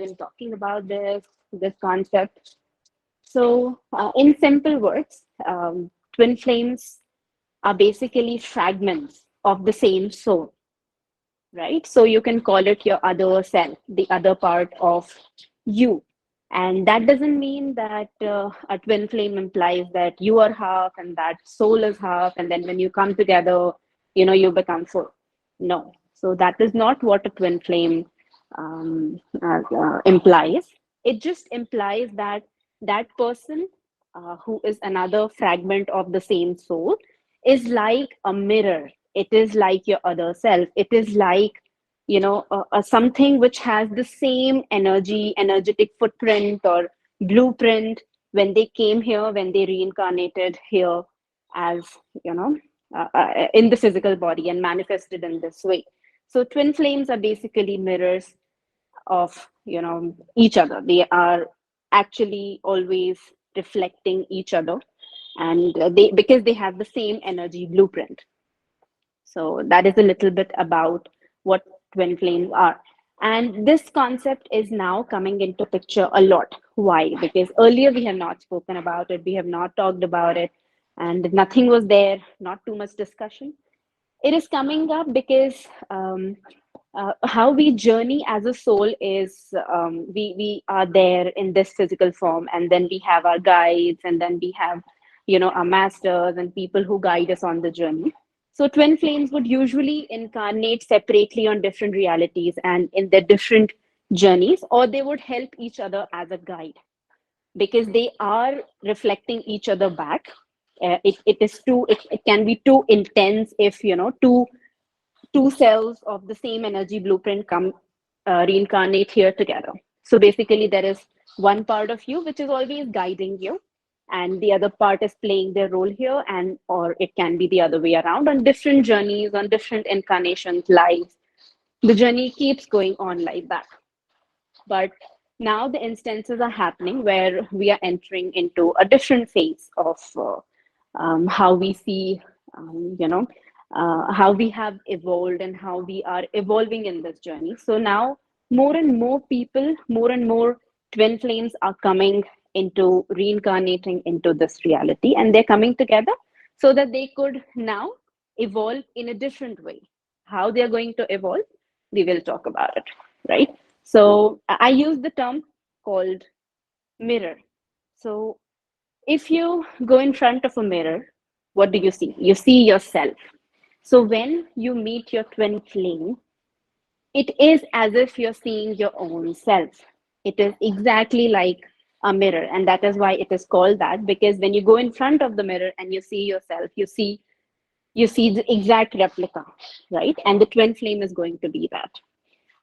been talking about this concept. So, in simple words, twin flames are basically fragments of the same soul, right? So you can call it your other self, the other part of you. And that doesn't mean that a twin flame implies that you are half and that soul is half, and then when you come together, you become full. No. So that is not what a twin flame implies. It just implies that that person who is another fragment of the same soul is like a mirror. It is like your other self. It is like something which has the same energetic footprint or blueprint when they came here, when they reincarnated here as in the physical body and manifested in this way. So twin flames are basically mirrors of each other. They are actually always reflecting each other, and they because they have the same energy blueprint. So that is a little bit about what twin flames are. And this concept is now coming into picture a lot. Why? Because earlier we have not spoken about it, we have not talked about it, and nothing was there, not too much discussion. It is coming up because how we journey as a soul is we are there in this physical form, and then we have our guides, and then we have our masters and people who guide us on the journey. So twin flames would usually incarnate separately on different realities and in their different journeys, or they would help each other as a guide because they are reflecting each other back. It can be too intense if two cells of the same energy blueprint come reincarnate here together. So basically, there is one part of you which is always guiding you, and the other part is playing their role here, and or it can be the other way around on different journeys, on different incarnations, lives. The journey keeps going on like that. But now the instances are happening where we are entering into a different phase of how we see, how we have evolved and how we are evolving in this journey. So now more and more people, more and more twin flames are coming into reincarnating into this reality, and they're coming together so that they could now evolve in a different way. How they're going to evolve, we will talk about it, right? So I use the term called mirror. So if you go in front of a mirror, what do you see? You see yourself. So when you meet your twin flame, it is as if you're seeing your own self. It is exactly like a mirror, and that is why it is called that, because when you go in front of the mirror and you see yourself, you see the exact replica, right? And the twin flame is going to be that.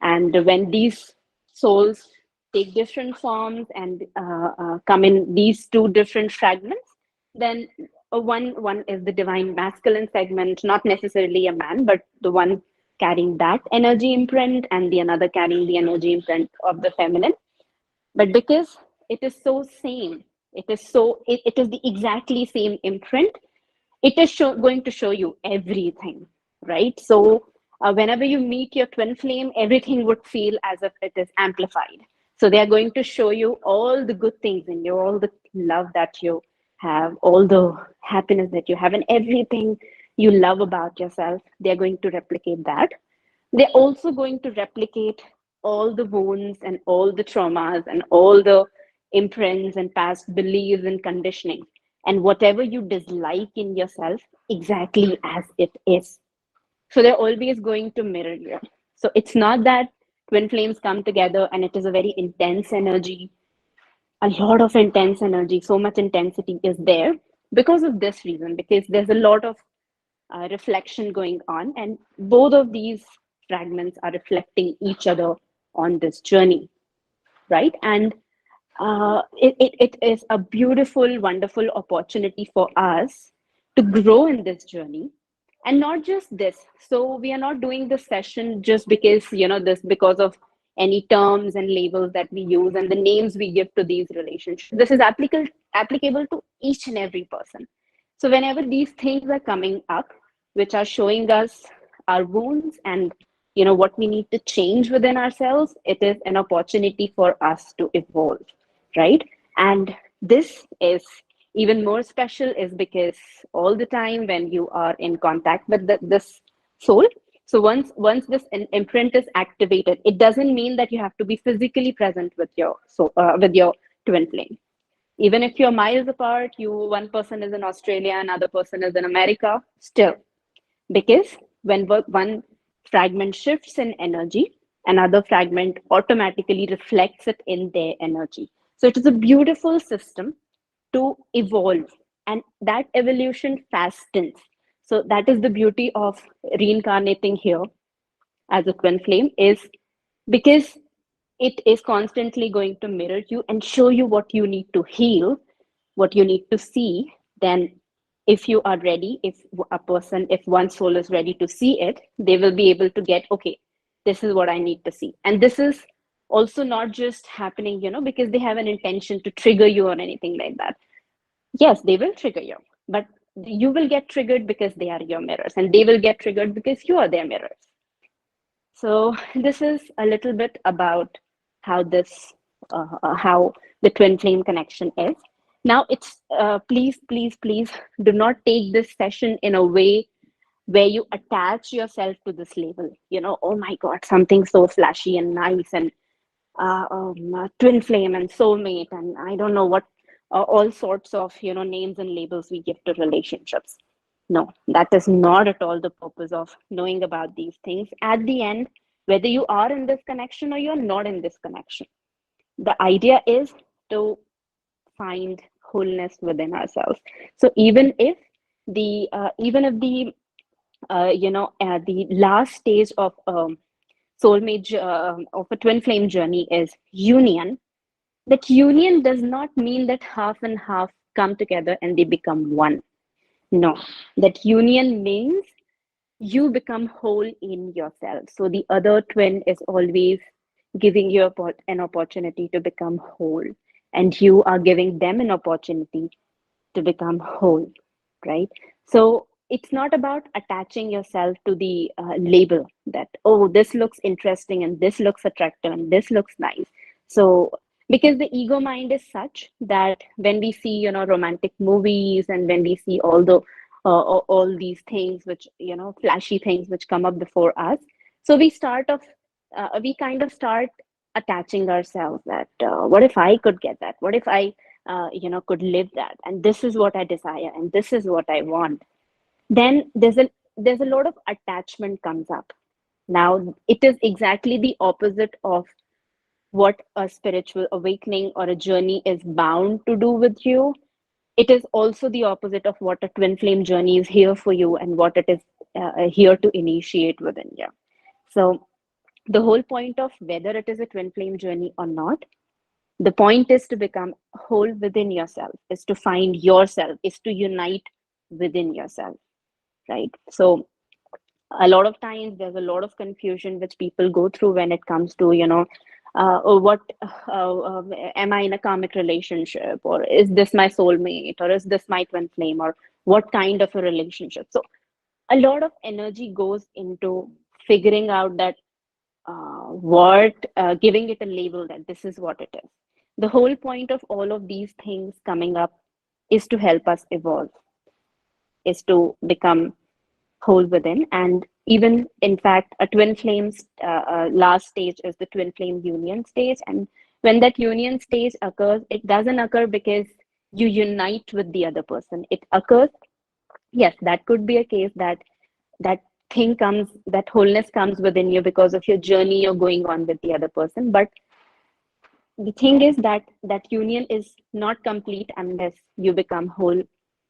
And when these souls take different forms and come in these two different fragments, then one is the divine masculine segment, not necessarily a man, but the one carrying that energy imprint, and the another carrying the energy imprint of the feminine. But because it is so same, it is the exactly same imprint, it is going to show you everything, right? So whenever you meet your twin flame, everything would feel as if it is amplified. So they are going to show you all the good things in you, all the love that you have, all the happiness that you have, and everything you love about yourself. They're going to replicate that. They're also going to replicate all the wounds and all the traumas and all the imprints and past beliefs and conditioning and whatever you dislike in yourself exactly as it is. So they're always going to mirror you. So it's not that twin flames come together and it is a very intense energy, a lot of intense energy, so much intensity is there because of this reason, because there's a lot of reflection going on, and both of these fragments are reflecting each other on this journey, right? And it is a beautiful, wonderful opportunity for us to grow in this journey. And not just this. So we are not doing this session just because, because of any terms and labels that we use and the names we give to these relationships. This is applicable to each and every person. So whenever these things are coming up, which are showing us our wounds and what we need to change within ourselves, it is an opportunity for us to evolve, right? And this is even more special is because all the time when you are in contact with this soul, so once this imprint is activated, it doesn't mean that you have to be physically present with your with your twin flame. Even if you're miles apart, one person is in Australia, another person is in America, still, because when one fragment shifts in energy, another fragment automatically reflects it in their energy. So it is a beautiful system to evolve, and that evolution fastens. So that is the beauty of reincarnating here as a twin flame, is because it is constantly going to mirror you and show you what you need to heal, what you need to see. Then if you are ready, if one soul is ready to see it, they will be able to get, okay, this is what I need to see. And this is also not just happening, because they have an intention to trigger you or anything like that. Yes, they will trigger you, but you will get triggered because they are your mirrors, and they will get triggered because you are their mirrors. So this is a little bit about how how the twin flame connection is. Now, it's please, please, please do not take this session in a way where you attach yourself to this label. Oh my God, something so flashy and nice, and twin flame and soulmate, and I don't know what, all sorts of names and labels we give to relationships. No, that is not at all the purpose of knowing about these things. At the end, whether you are in this connection or you're not in this connection, the idea is to find wholeness within ourselves. So the last stage of soulmate of a twin flame journey is union, that union does not mean that half and half come together and they become one. No, that union means you become whole in yourself. So the other twin is always giving you an opportunity to become whole, and you are giving them an opportunity to become whole, right? So it's not about attaching yourself to the label that, oh, this looks interesting and this looks attractive and this looks nice. So because the ego mind is such that when we see romantic movies, and when we see all these things which flashy things which come up before us, so we kind of start attaching ourselves that, what if I could get that, what if I could live that, and this is what I desire, and this is what I want. Then there's a lot of attachment comes up. Now it is exactly the opposite of what a spiritual awakening or a journey is bound to do with you. It is also the opposite of what a twin flame journey is here for you, and what it is here to initiate within you. So the whole point of whether it is a twin flame journey or not, the point is to become whole within yourself, is to find yourself, is to unite within yourself, right? So a lot of times there's a lot of confusion which people go through when it comes to or what am I in a karmic relationship, or is this my soulmate, or is this my twin flame, or what kind of a relationship. So a lot of energy goes into figuring out that giving it a label that this is what it is. The whole point of all of these things coming up is to help us evolve, is to become whole within. And even in fact, a twin flame's last stage is the twin flame union stage. And when that union stage occurs, it doesn't occur because you unite with the other person. It occurs, yes, that could be a case that that wholeness comes within you because of your journey you're going on with the other person. But the thing is that that union is not complete unless you become whole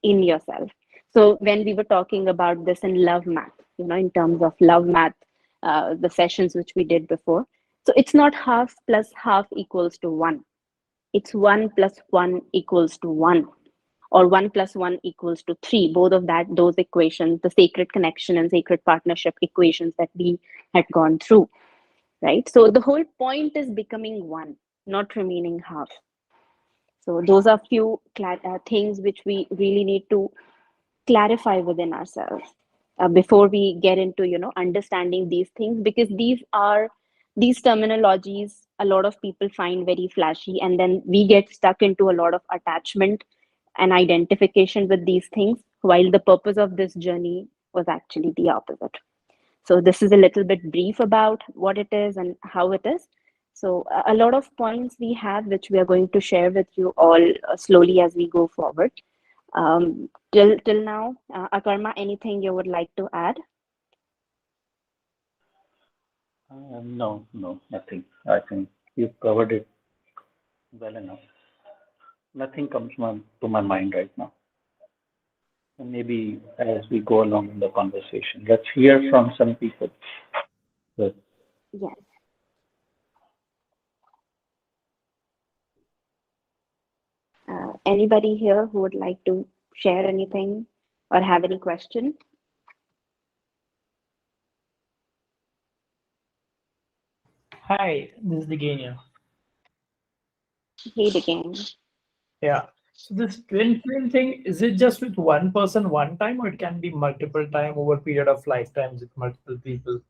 in yourself. So when we were talking about this in love math, in terms of love math, the sessions which we did before, so it's not half plus half equals to one. It's 1 plus 1 equals to 1, or 1 plus 1 equals to 3. Both of those equations, the sacred connection and sacred partnership equations that we had gone through, right? So the whole point is becoming one, not remaining half. So those are few things which we really need to clarify within ourselves. before we get into understanding these things, because these terminologies a lot of people find very flashy, and then we get stuck into a lot of attachment and identification with these things, while the purpose of this journey was actually the opposite. So this is a little bit brief about what it is and how it is. So a lot of points we have, which we are going to share with you all slowly as we go forward. Till now, Akarma, anything you would like to add? No, nothing. I think you've covered it well enough. Nothing comes to my mind right now. And maybe as we go along in the conversation, let's hear from some people. But Yes. Anybody here who would like to share anything or have any question? Hi, this is the Genia. Hey, again. Yeah. So this twin flame thing, is it just with one person one time, or it can be multiple time over a period of lifetimes with multiple people?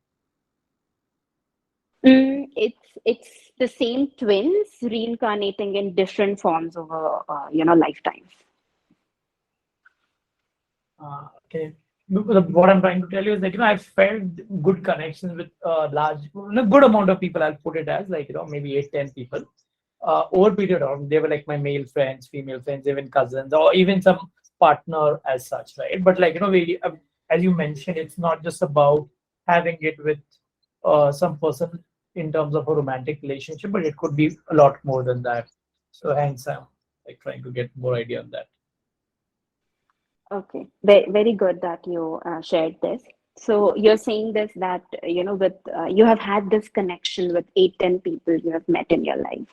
It's the same twins reincarnating in different forms over lifetimes. Okay. What I'm trying to tell you is that I've felt good connections with a good amount of people. I'll put it as maybe 8, 10 people. Over a period of, they were like my male friends, female friends, even cousins, or even some partner as such, right? But as you mentioned, it's not just about having it with some person in terms of a romantic relationship, but it could be a lot more than that. So hence I'm like trying to get more idea on that. Okay, very good that you shared this. So you're saying this that with you have had this connection with 8, 10 people you have met in your life.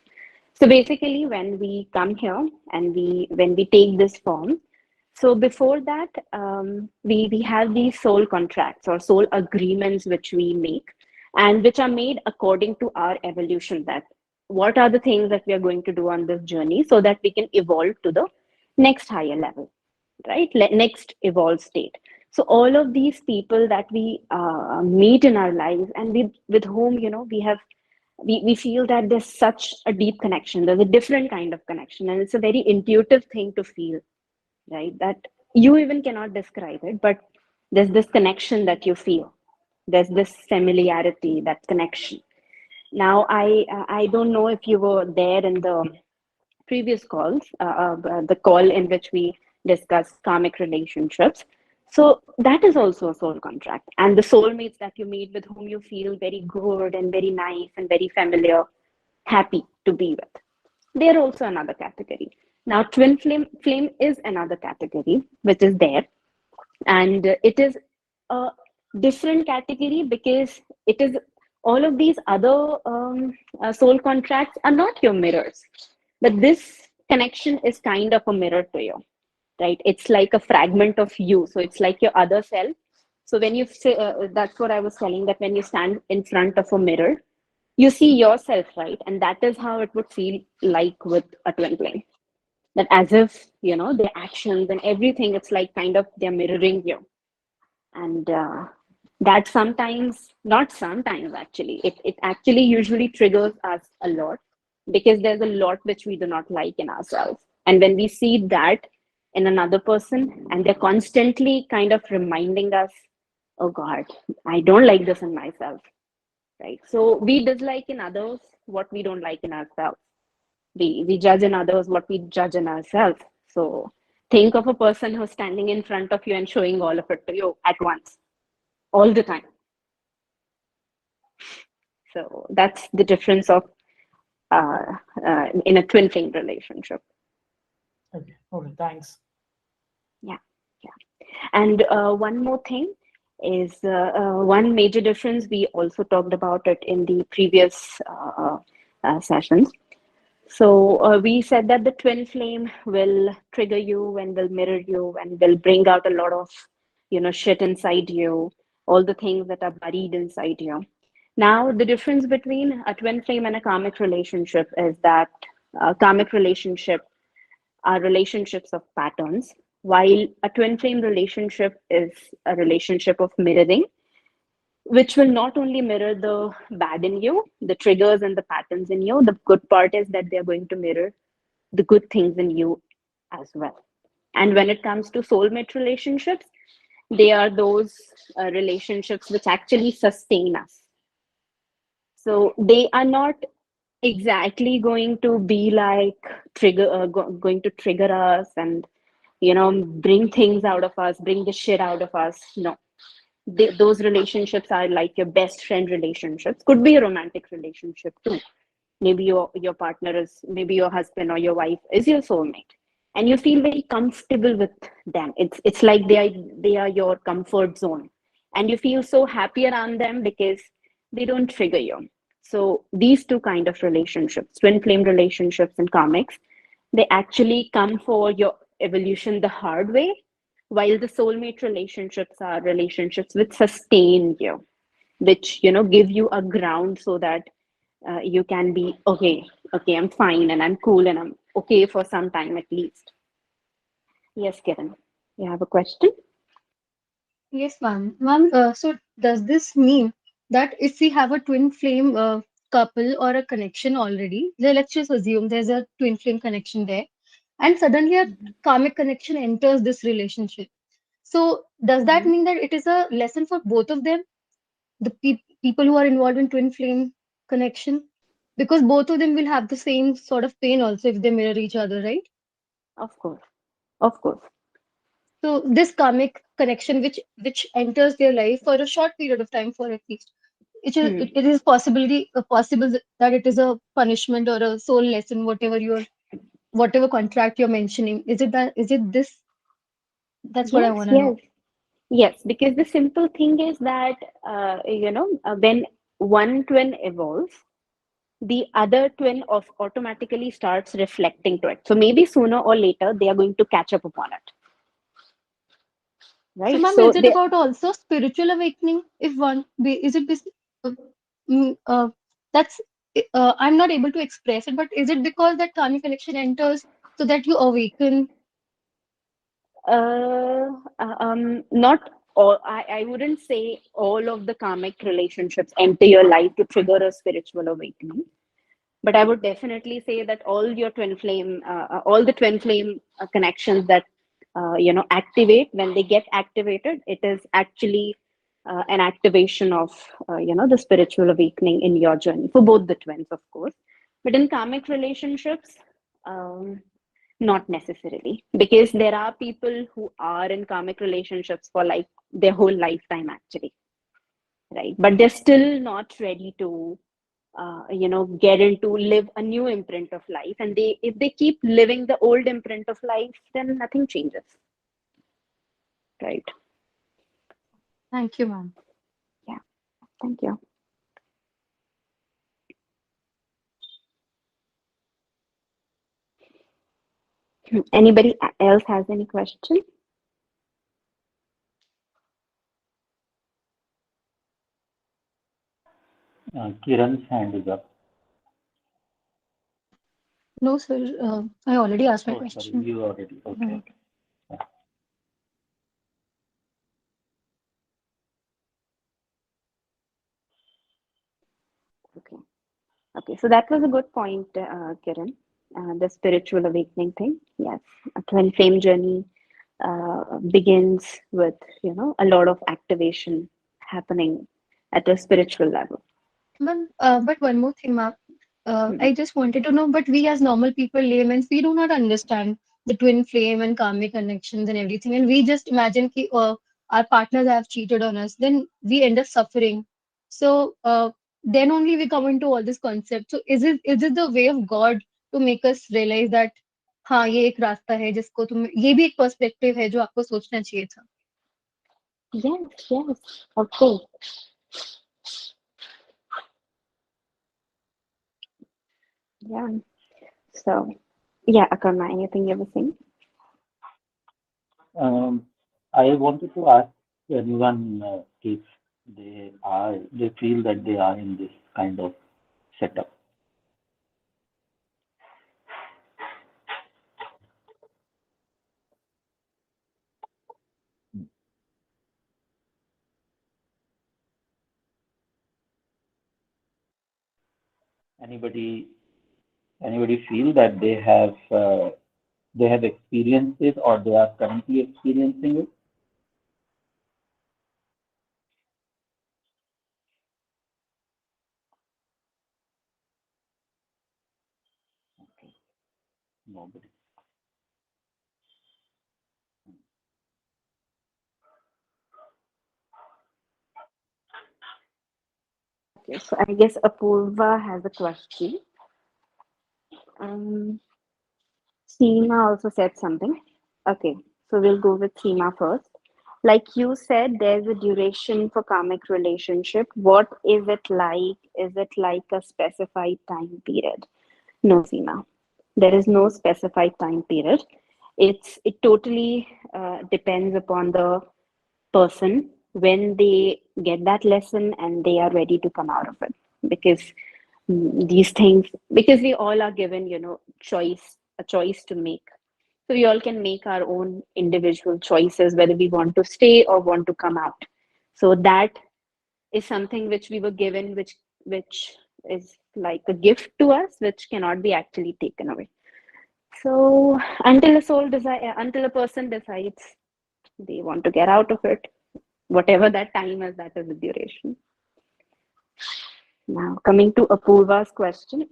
So basically, when we come here and when we take this form, so before that, we have these soul contracts or soul agreements which we make, and which are made according to our evolution. That what are the things that we are going to do on this journey, so that we can evolve to the next higher level, right? Next evolved state. So all of these people that we meet in our lives, and with whom we feel that there's such a deep connection. There's a different kind of connection, and it's a very intuitive thing to feel, right? That you even cannot describe it, but there's this connection that you feel. There's this familiarity, that connection. Now, I don't know if you were there in the previous calls, the call in which we discussed karmic relationships. So that is also a soul contract. And the soulmates that you meet, with whom you feel very good and very nice and very familiar, happy to be with, they're also another category. Now, twin flame is another category which is there, and it is a different category because it is all of these other soul contracts are not your mirrors, but this connection is kind of a mirror to you, right? It's like a fragment of you, so it's like your other self. So when you say that's what I was telling, that when you stand in front of a mirror, you see yourself, right? And that is how it would feel like with a twin flame, that as if their actions and everything, it's like kind of they're mirroring you. And that sometimes, not sometimes actually, it actually usually triggers us a lot, because there's a lot which we do not like in ourselves, and when we see that in another person, and they're constantly kind of reminding us, oh god, I don't like this in myself, right? So we dislike in others what we don't like in ourselves. We judge in others what we judge in ourselves. So think of a person who's standing in front of you and showing all of it to you at once, all the time. So that's the difference of in a twin flame relationship. Okay, thanks. Yeah. And one more thing is one major difference. We also talked about it in the previous sessions. So we said that the twin flame will trigger you and will mirror you and will bring out a lot of shit inside you, all the things that are buried inside you. Now, the difference between a twin flame and a karmic relationship is that karmic relationship are relationships of patterns, while a twin flame relationship is a relationship of mirroring, which will not only mirror the bad in you, the triggers and the patterns in you. The good part is that they're going to mirror the good things in you as well. And when it comes to soulmate relationships, they are those relationships which actually sustain us. So they are not exactly going to be like going to trigger us and bring things out of us, bring the shit out of us. No, those relationships are like your best friend relationships. Could be a romantic relationship too. Maybe your partner is, maybe your husband or your wife is your soulmate, and you feel very comfortable with them. It's like they are your comfort zone, and you feel so happy around them because they don't trigger you. So these two kind of relationships, twin flame relationships and karmics, they actually come for your evolution the hard way, while the soulmate relationships are relationships which sustain you, which give you a ground so that you can be okay, I'm fine and I'm cool and I'm okay for some time at least. Yes, Kiran, you have a question? Yes, ma'am. Ma'am, so does this mean that if we have a twin flame couple or a connection already, let's just assume there's a twin flame connection there, and suddenly a karmic connection enters this relationship. So does that Mhm. mean that it is a lesson for both of them, the people who are involved in twin flame connection? Because both of them will have the same sort of pain also if they mirror each other, right? Of course, of course. So this karmic connection, which enters their life for a short period of time, for at least, Hmm. it is possible that it is a punishment or a soul lesson, whatever contract you're mentioning. Is it this? That's what I Yes, want to yes, know. yes, because the simple thing is that when one twin evolves, the other twin of automatically starts reflecting to it. So maybe sooner or later they are going to catch up upon it, So, right? ma'am, So is it they, about also spiritual awakening? If is it this? Uh, mm, uh, that's I'm not able to express it, but is it because that karmic connection enters so that you awaken? not all. I wouldn't say all of the karmic relationships enter your life to trigger a spiritual awakening, but I would definitely say that all the twin flame connections that activate, when they get activated, it is actually an activation of the spiritual awakening in your journey for both the twins, of course. But in karmic relationships, um, not necessarily, because there are people who are in karmic relationships for like their whole lifetime, actually, right? But they're still not ready to get into live a new imprint of life, and they if they keep living the old imprint of life, then nothing changes, right? Thank you, ma'am. Yeah, thank you. Anybody else has any question? Kiran's hand is up. No, sir. I already asked my Oh, sorry, question. you already. Okay, Mhm. okay. Yeah. Okay. Okay, so that was a good point, Kiran. The spiritual awakening thing. Yes, a twin flame journey begins with a lot of activation happening at a spiritual level. But one more thing, ma'am. I just wanted to know, but we as normal people, laymen, we do not understand the twin flame and karmic connections and everything, and we just imagine ki, our partners have cheated on us, then we end up suffering. So then only we come into all this concept. So is it the way of God to make us realize that हाँ ये एक रास्ता है जिसको तुम ये भी एक पर्सपेक्टिव है जो आपको सोचना चाहिए था. Yes, yes, of course. Yeah. So, yeah, Akarna, anything you were saying? I wanted to ask anyone if they feel that they are in this kind of setup. Anybody feel that they have experienced it or they are currently experiencing it? Okay. Nobody. Okay, so I guess Apurva has a question. Seema also said something. Okay, so we'll go with Seema first. Like you said, there's a duration for karmic relationship. What is it like? Is it like a specified time period? No, Seema. There is no specified time period. It totally depends upon the person when they get that lesson and they are ready to come out of it. Because these things, because we all are given, a choice to make. So we all can make our own individual choices whether we want to stay or want to come out. So that is something which we were given, which is like a gift to us, which cannot be actually taken away. So until a person decides they want to get out of it, whatever that time is, that is the duration. Now, coming to Apurva's question,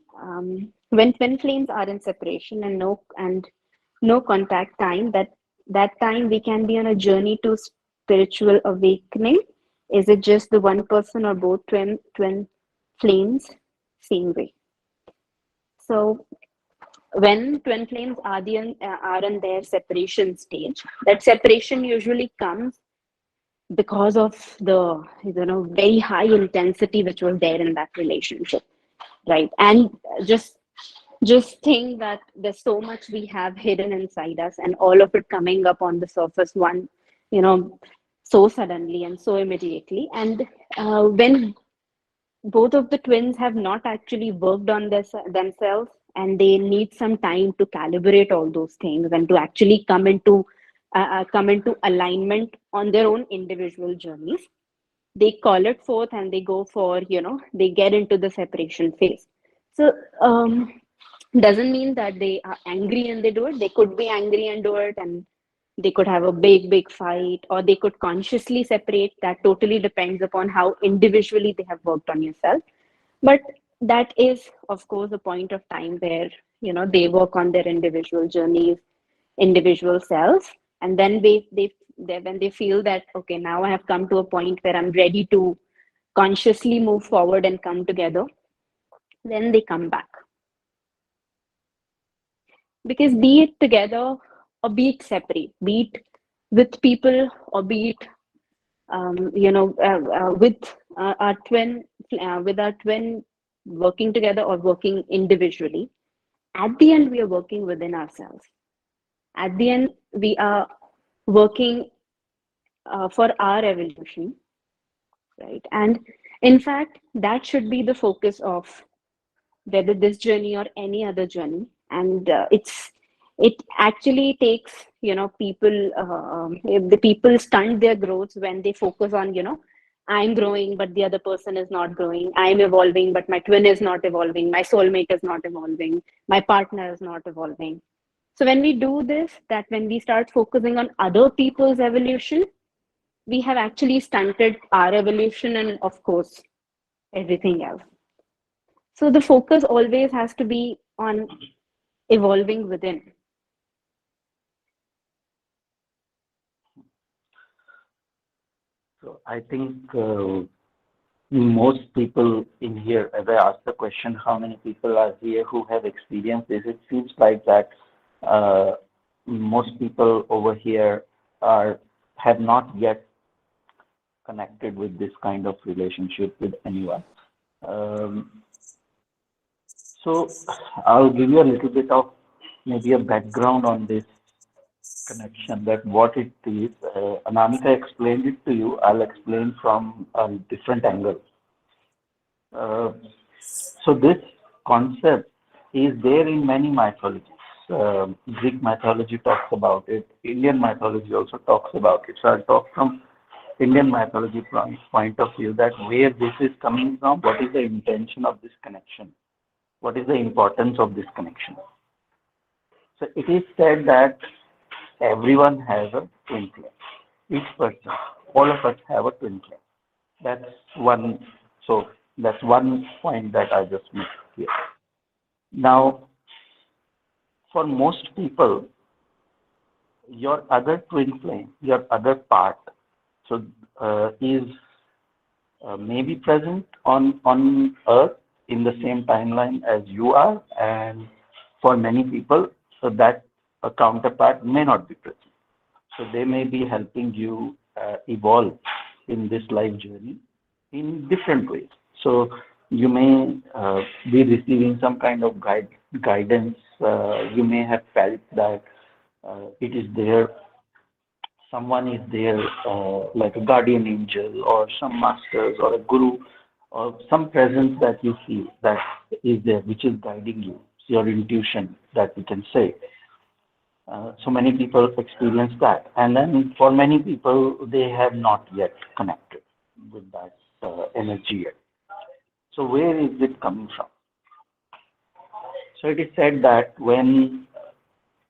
when twin flames are in separation and no contact time, that time we can be on a journey to spiritual awakening. Is it just the one person or both twin flames? Same way. So when twin flames are in their separation stage, that separation usually comes because of the very high intensity which was there in that relationship, right? And just think that there's so much we have hidden inside us, and all of it coming up on the surface so suddenly and so immediately. And when both of the twins have not actually worked on themselves, and they need some time to calibrate all those things and to actually come into alignment on their own individual journeys, they call it forth and they go for, they get into the separation phase. So doesn't mean that they are angry and they do it. They could be angry and do it, and they could have a big fight, or they could consciously separate. That totally depends upon how individually they have worked on yourself. But that is, of course, a point of time where they work on their individual journeys, individual selves, and then when they feel that, okay, now I have come to a point where I'm ready to consciously move forward and come together, then they come back. Because be it together or be it separate, be it with people or be it with our twin working together or working individually, at the end we are working within ourselves. At the end we are working for our evolution, right? And in fact, that should be the focus of whether this journey or any other journey. And it actually takes people, if the people stunt their growth when they focus on I'm growing but the other person is not growing, I'm evolving but my twin is not evolving, my soulmate is not evolving, my partner is not evolving. So when we do this, that when we start focusing on other people's evolution, we have actually stunted our evolution and, of course, everything else. So the focus always has to be on evolving within. So I think most people in here, as I asked the question, how many people are here who have experienced this? It seems like that most people over here have not yet connected with this kind of relationship with anyone. So I'll give you a little bit of maybe a background on this connection, that what it is. Anamika explained it to you. I'll explain from a different angle. So this concept is there in many mythologies. Greek mythology talks about it. Indian mythology also talks about it. So I'll talk from Indian mythology point of view, that where this is coming from, what is the intention of this connection. what is the importance of this connection? So it is said that everyone has a twin flame. Each person, all of us have a twin flame. That's one. So that's one point that I just made here. Now, for most people, your other twin flame, your other part, so is maybe present on Earth in the same timeline as you are, and for many people, so that a counterpart may not be present. So they may be helping you evolve in this life journey in different ways. So you may be receiving some kind of guidance. You may have felt that it is there, someone is there, like a guardian angel or some masters or a guru or some presence that you feel that is there, which is guiding you, your intuition, that we can say. So many people experience that, and then for many people, they have not yet connected with that energy yet. So where is it coming from? So it is said that when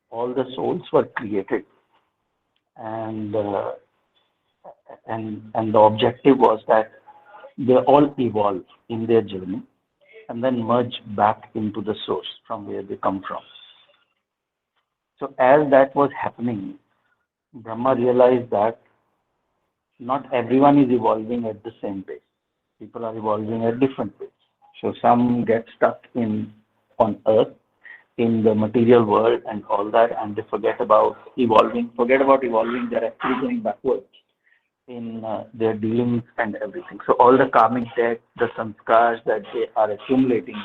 all the souls were created, and the objective was that they all evolve in their journey and then merge back into the source from where they come from. So as that was happening, Brahma realized that not everyone is evolving at the same pace. People are evolving at different pace. So some get stuck on Earth, in the material world and all that, and they forget about evolving. They're actually going backwards in their dealings and everything. So all the karmic debt, the sanskars that they are accumulating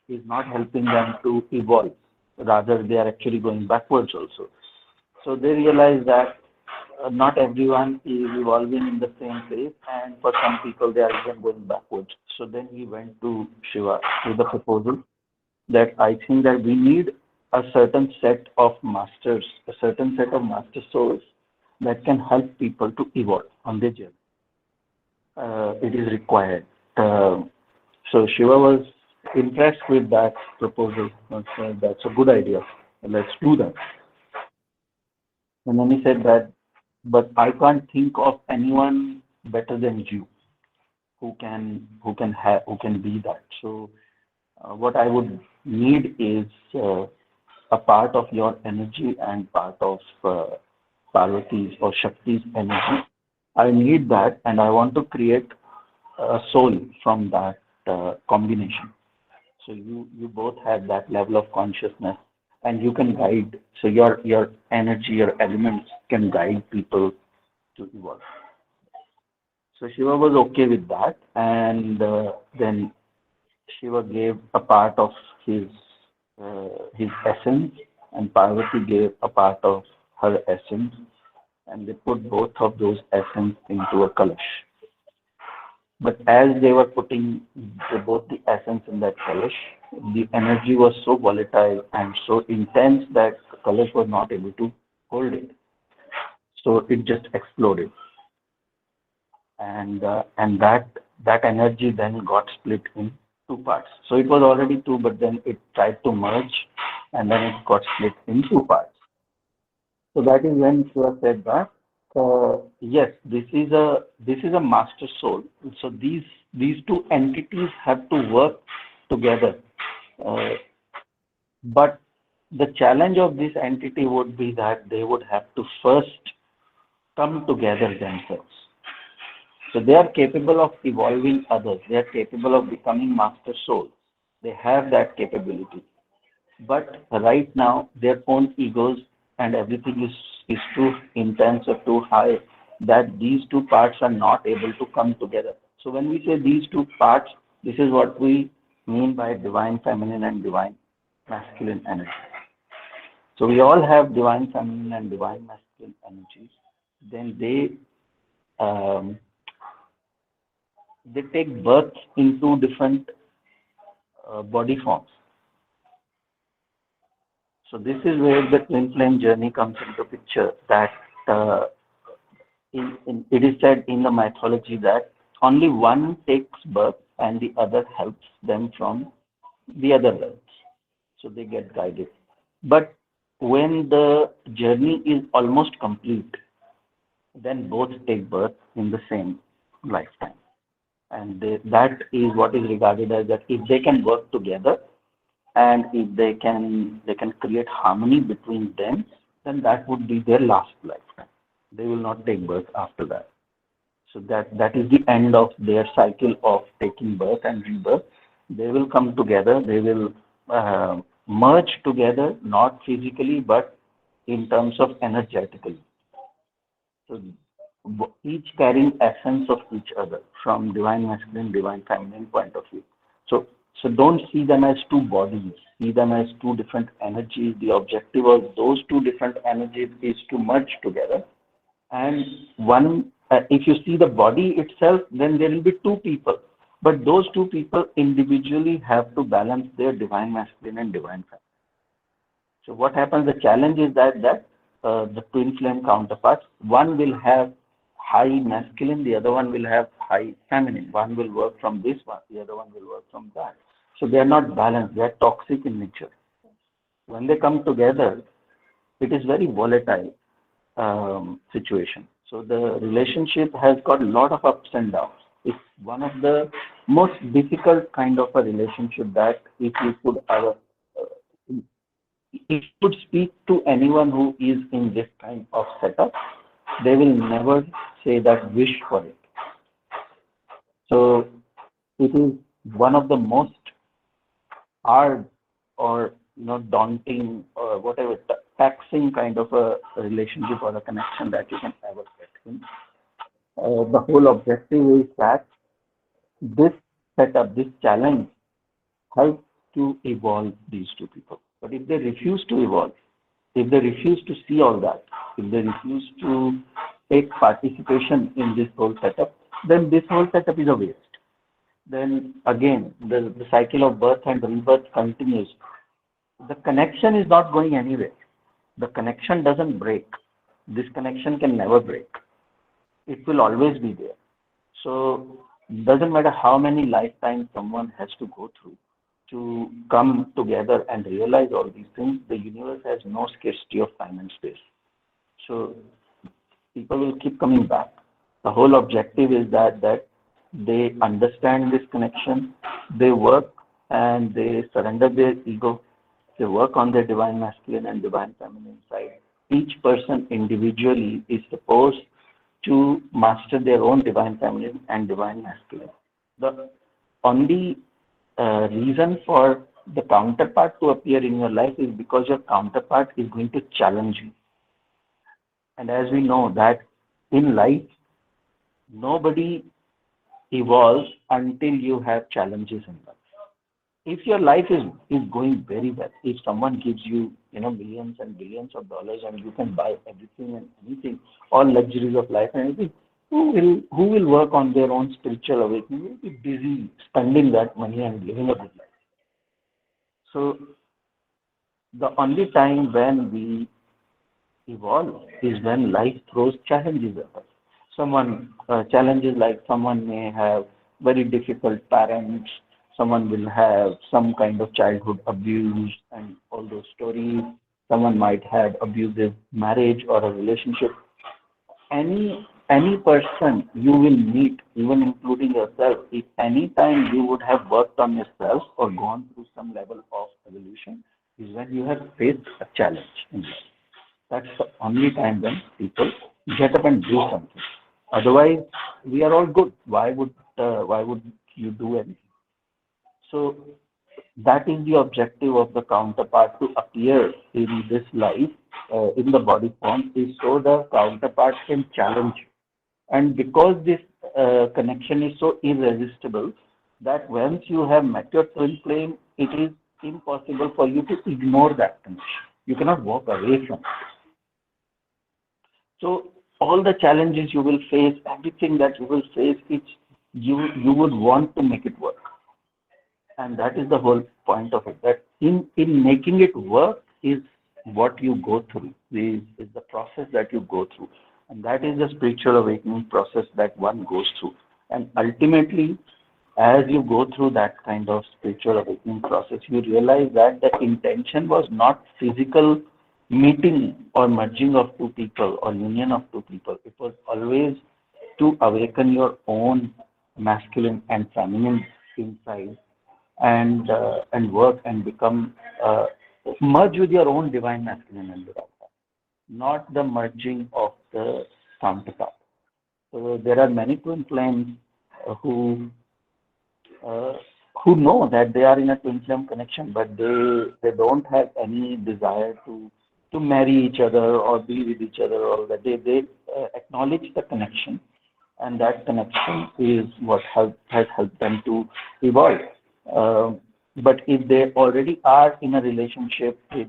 is not helping them to evolve. Rather, they are actually going backwards also. So they realize that not everyone is evolving in the same pace, and for some people, they are even going backwards. So then he went to Shiva with the proposal that I think that we need a certain set of masters, a certain set of master souls that can help people to evolve on their journey. It is required. So Shiva was impressed with that proposal. That's a good idea. Let's do that. And then he said that, but I can't think of anyone better than you who can be that. So what I would need is a part of your energy and part of Parvati's or Shakti's energy. I need that, and I want to create a soul from that combination. So you both have that level of consciousness, and you can guide. So your energy, your elements can guide people to evolve. So Shiva was okay with that, and then Shiva gave a part of his essence, and Parvati gave a part of her essence, and they put both of those essence into a kalash. But as they were putting both the essence in that kalash, the energy was so volatile and so intense that the kalash was not able to hold it. So it just exploded, and that energy then got split in two parts. So it was already two, but then it tried to merge, and then it got split in two parts. So that is when Shiva said that yes, this is a master soul. So these two entities have to work together. But the challenge of this entity would be that they would have to first come together themselves. So they are capable of evolving others. They are capable of becoming master souls. They have that capability. But right now, their own egos and everything is too intense or too high that these two parts are not able to come together. So when we say these two parts, this is what we mean by divine feminine and divine masculine energy. So we all have divine feminine and divine masculine energies. Then they take birth in two different body forms. So this is where the twin flame journey comes into picture. That it is said in the mythology that only one takes birth and the other helps them from the other realms. So they get guided. But when the journey is almost complete, then both take birth in the same lifetime. And that is what is regarded as that if they can work together and if they can create harmony between them, then that would be their last lifetime. They will not take birth after that. So that is the end of their cycle of taking birth and rebirth. They will come together. They will merge together, not physically, but in terms of energetically. So each carrying essence of each other from divine masculine, divine feminine point of view. So don't see them as two bodies. See them as two different energies. The objective of those two different energies is to merge together. And one, if you see the body itself, then there will be two people. But those two people individually have to balance their divine masculine and divine feminine. So what happens? The challenge is that the twin flame counterparts, one will have high masculine, the other one will have high feminine. One will work from this one, the other one will work from that. So they are not balanced. They are toxic in nature. When they come together, it is very volatile situation. So the relationship has got a lot of ups and downs. It's one of the most difficult kind of a relationship that if you could ever, if you could speak to anyone who is in this kind of setup, they will never say that wish for it. So it is one of the most hard or daunting or whatever taxing kind of a relationship or a connection that you can ever get in. The whole objective is that this setup, this challenge helps to evolve these two people. But if they refuse to evolve, if they refuse to see all that, if they refuse to take participation in this whole setup, then this whole setup is a waste. Then again, the cycle of birth and rebirth continues. The connection is not going anywhere. The connection doesn't break. This connection can never break. It will always be there. So it doesn't matter how many lifetimes someone has to go through to come together and realize all these things. The universe has no scarcity of time and space. So people will keep coming back. The whole objective is that they understand this connection, they work and they surrender their ego, they work on their divine masculine and divine feminine side. Each person individually is supposed to master their own divine feminine and divine masculine. The only reason for the counterpart to appear in your life is because your counterpart is going to challenge you. And as we know that in life, nobody evolves until you have challenges in life. If your life is going very well, if someone gives you millions and billions of dollars and you can buy everything and anything, all luxuries of life and everything, who will work on their own spiritual awakening? Will be busy spending that money and living a good life. So the only time when we evolve is when life throws challenges at us. Challenges like someone may have very difficult parents, someone will have some kind of childhood abuse and all those stories, someone might have abusive marriage or a relationship. Any person you will meet, even including yourself, if any time you would have worked on yourself or gone through some level of evolution, is when you have faced a challenge in life. That's the only time when people get up and do something. Otherwise, we are all good. Why would you do anything? So that is the objective of the counterpart to appear in this life, in the body form, is so the counterpart can challenge you. And because this connection is so irresistible, that once you have met your twin flame, it is impossible for you to ignore that connection. You cannot walk away from it. So all the challenges you will face, everything that you will face, you would want to make it work. And that is the whole point of it, that in making it work is what you go through, is the process that you go through. And that is the spiritual awakening process that one goes through. And ultimately, as you go through that kind of spiritual awakening process, you realize that the intention was not physical meeting or merging of two people or union of two people. It was always to awaken your own masculine and feminine inside, and work and become merge with your own divine masculine and divine feminine, not the merging of the counterpart. So there are many twin flames uh, who uh, who know that they are in a twin flame connection, but they don't have any desire to marry each other or be with each other, or that they acknowledge the connection, and that connection is what has helped them to evolve. But if they already are in a relationship with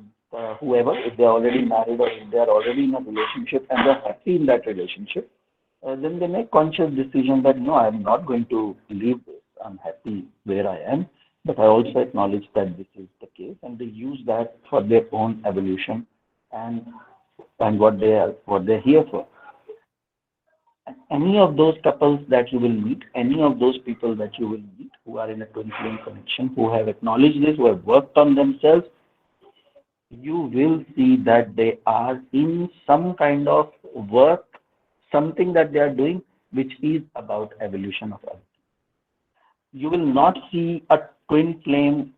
whoever, if they're already married or if they're already in a relationship and they're happy in that relationship, then they make conscious decision that no, I'm not going to leave this. I'm happy where I am, but I also acknowledge that this is the case, and they use that for their own evolution and what they're here for. Any of those couples that you will meet, any of those people that you will meet who are in a twin flame connection, who have acknowledged this, who have worked on themselves, you will see that they are in some kind of work, something that they are doing, which is about evolution of earth. You will not see a twin flame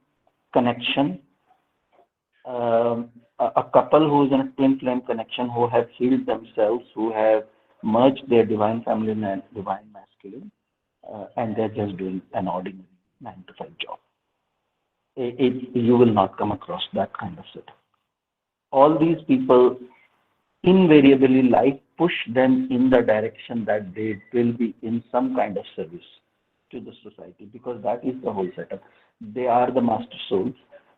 connection, a couple who is in a twin flame connection, who have healed themselves, who have merged their divine feminine and divine masculine, and they're just doing an ordinary 9 to 5 job. You will not come across that kind of setup. All these people, invariably, life push them in the direction that they will be in some kind of service to the society, because that is the whole setup. They are the master souls,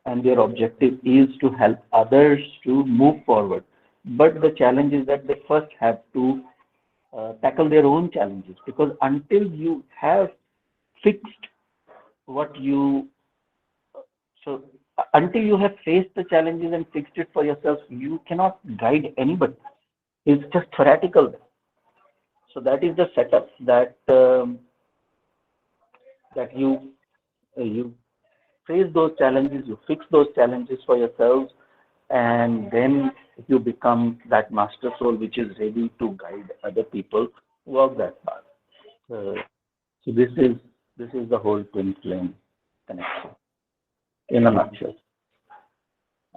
and their objective is to help others to move forward. But the challenge is that they first have to tackle their own challenges, because until you have fixed what you so until you have faced the challenges and fixed it for yourself, you cannot guide anybody. It's just theoretical. So that is the setup that that you face those challenges, you fix those challenges for yourselves, and then you become that master soul which is ready to guide other people walk that path. So this is the whole twin flame connection in a nutshell.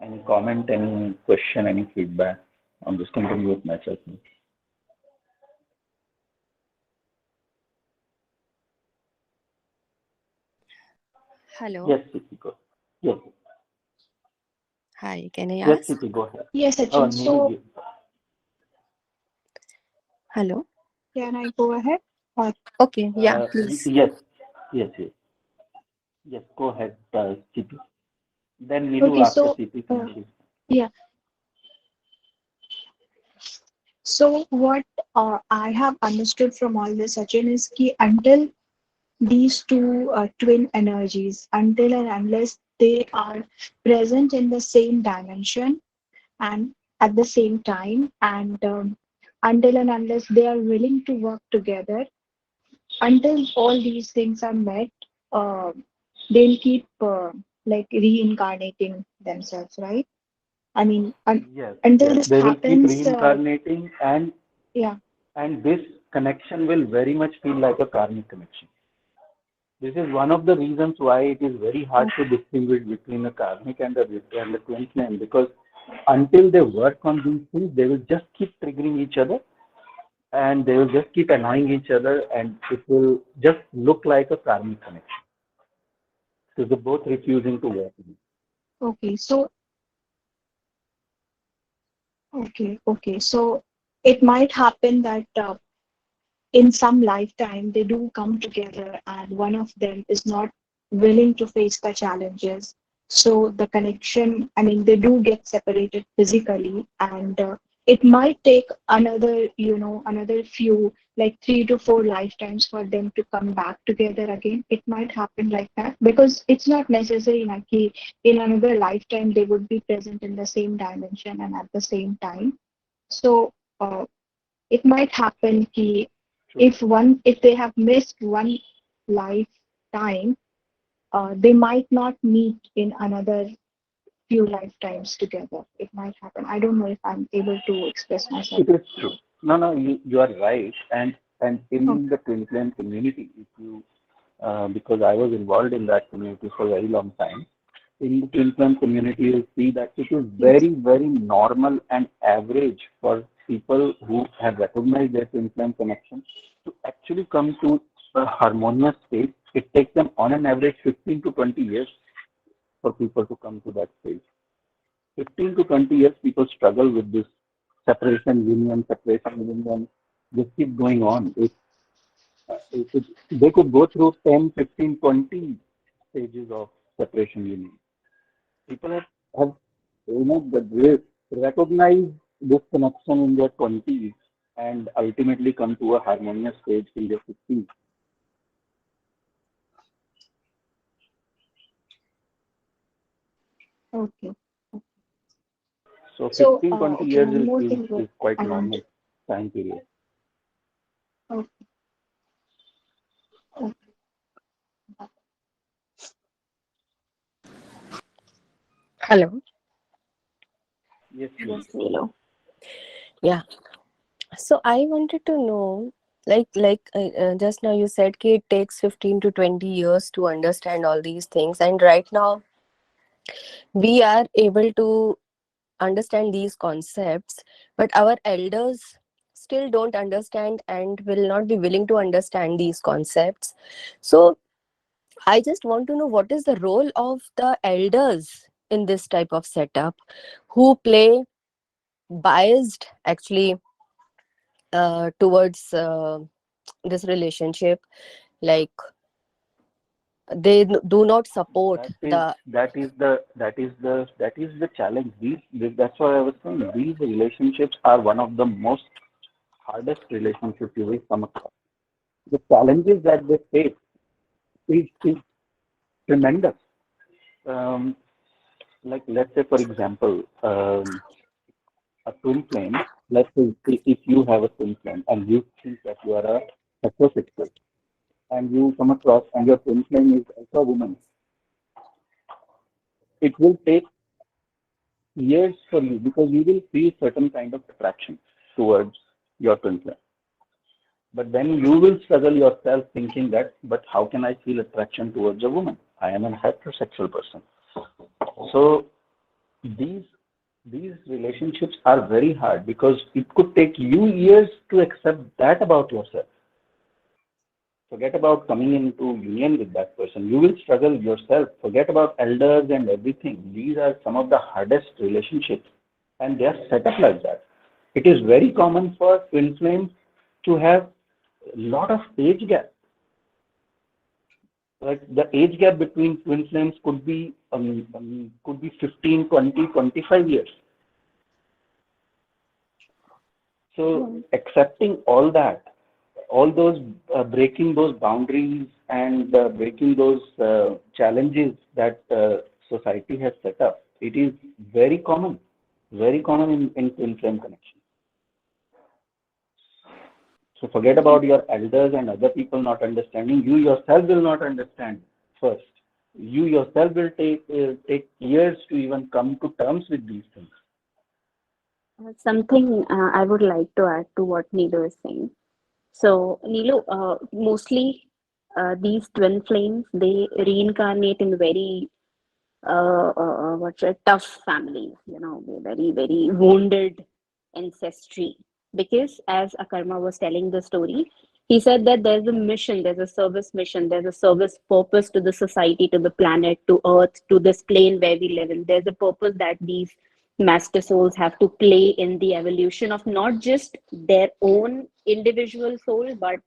Any comment, any question, any feedback? I'm just continuing with myself. Hello. Yes, Siti, go. Yes, Hi. Can I yes, ask? Siti, go ahead. Yes, Oh, Sachin. Neil, So, Hello. can I go ahead? Or Okay. Yeah, please. yes, yes, yes, yes. Go ahead, Siti. Then Nilu okay, after so Siti uh, finishes. yeah. So what I have understood from all this, Sachin, is that until these two twin energies, until and unless they are present in the same dimension and at the same time, and until and unless they are willing to work together, until all these things are met, uh, they'll keep like reincarnating themselves, right? I mean, Yes, until yes. this They will keep happens, reincarnating, yeah, and this connection will very much feel like a karmic connection. This is one of the reasons why it is very hard to distinguish between a karmic and the twin flame, because until they work on these things, they will just keep triggering each other, and they will just keep annoying each other, and it will just look like a karmic connection. So they're both refusing to work. okay, so okay, so it might happen that in some lifetime they do come together and one of them is not willing to face the challenges, so the connection, I mean, they do get separated physically, and it might take another, another few, like 3 to 4 lifetimes for them to come back together again. It might happen like that, because it's not necessary like in another lifetime they would be present in the same dimension and at the same time. So it might happen ki True. if they have missed one life, time, they might not meet in another few lifetimes together. It might happen. I don't know if I'm able to express myself. It is true. No, no, you are right. And Oh, in the twin flame community, if you because I was involved in that community for a very long time. In the twin flame community, you see that it is yes. very, very normal and average for people who have recognized their twin flame connection to actually come to a harmonious state. It takes them on an average 15 to 20 years for people to come to that stage. 15 to 20 years, people struggle with this separation, union. This keep going on. They could go through 10, 15, 20 stages of separation union. People have they recognize this connection in their 20s and ultimately come to a harmonious stage in their 50s. Okay. So So, 15, 20 okay, years one more thing is that quite I want. normal time period. Okay. Okay. Hello. Yes, Yes, please. Neelo. Yeah. So I wanted to know, just now you said कि it takes 15 to 20 years to understand all these things, and right now we are able to understand these concepts, but our elders still don't understand and will not be willing to understand these concepts. So I just want to know, what is the role of the elders in this type of setup, who play biased actually towards this relationship, like they do not support That is the. that is the that is the that is the challenge. That's why I was saying these relationships are one of the most hardest relationships you will come across. The challenges that they face is tremendous. Um, like let's say for example, a twin flame. Let's say if you have a twin flame and you think that you are a heterosexual and you come across and your twin flame is also a woman, it will take years for you because you will feel certain kind of attraction towards your twin flame. But then you will struggle yourself thinking that, but how can I feel attraction towards a woman? I am a heterosexual person. So these these relationships are very hard because it could take you years to accept that about yourself. Forget about coming into union with that person. You will struggle yourself. Forget about elders and everything. These are some of the hardest relationships, and they are set up like that. It is very common for twin flames to have a lot of age gap. Like the age gap between twin flames could be 15, 20, 25 years. So accepting all that, all those breaking those boundaries and breaking those challenges that society has set up, it is very common in twin flame connection. So forget about your elders and other people not understanding. You yourself will not understand first. You yourself will take years to even come to terms with these things. Something I would like to add to what Neelo is saying. So, Neelo, mostly these twin flames, they reincarnate in very what's a tough families, very, very wounded ancestry. Because as Akarma was telling the story, he said that there's a mission, there's a service mission, there's a service purpose to the society, to the planet, to Earth, to this plane where we live in. There's a purpose that these master souls have to play in the evolution of not just their own individual soul, but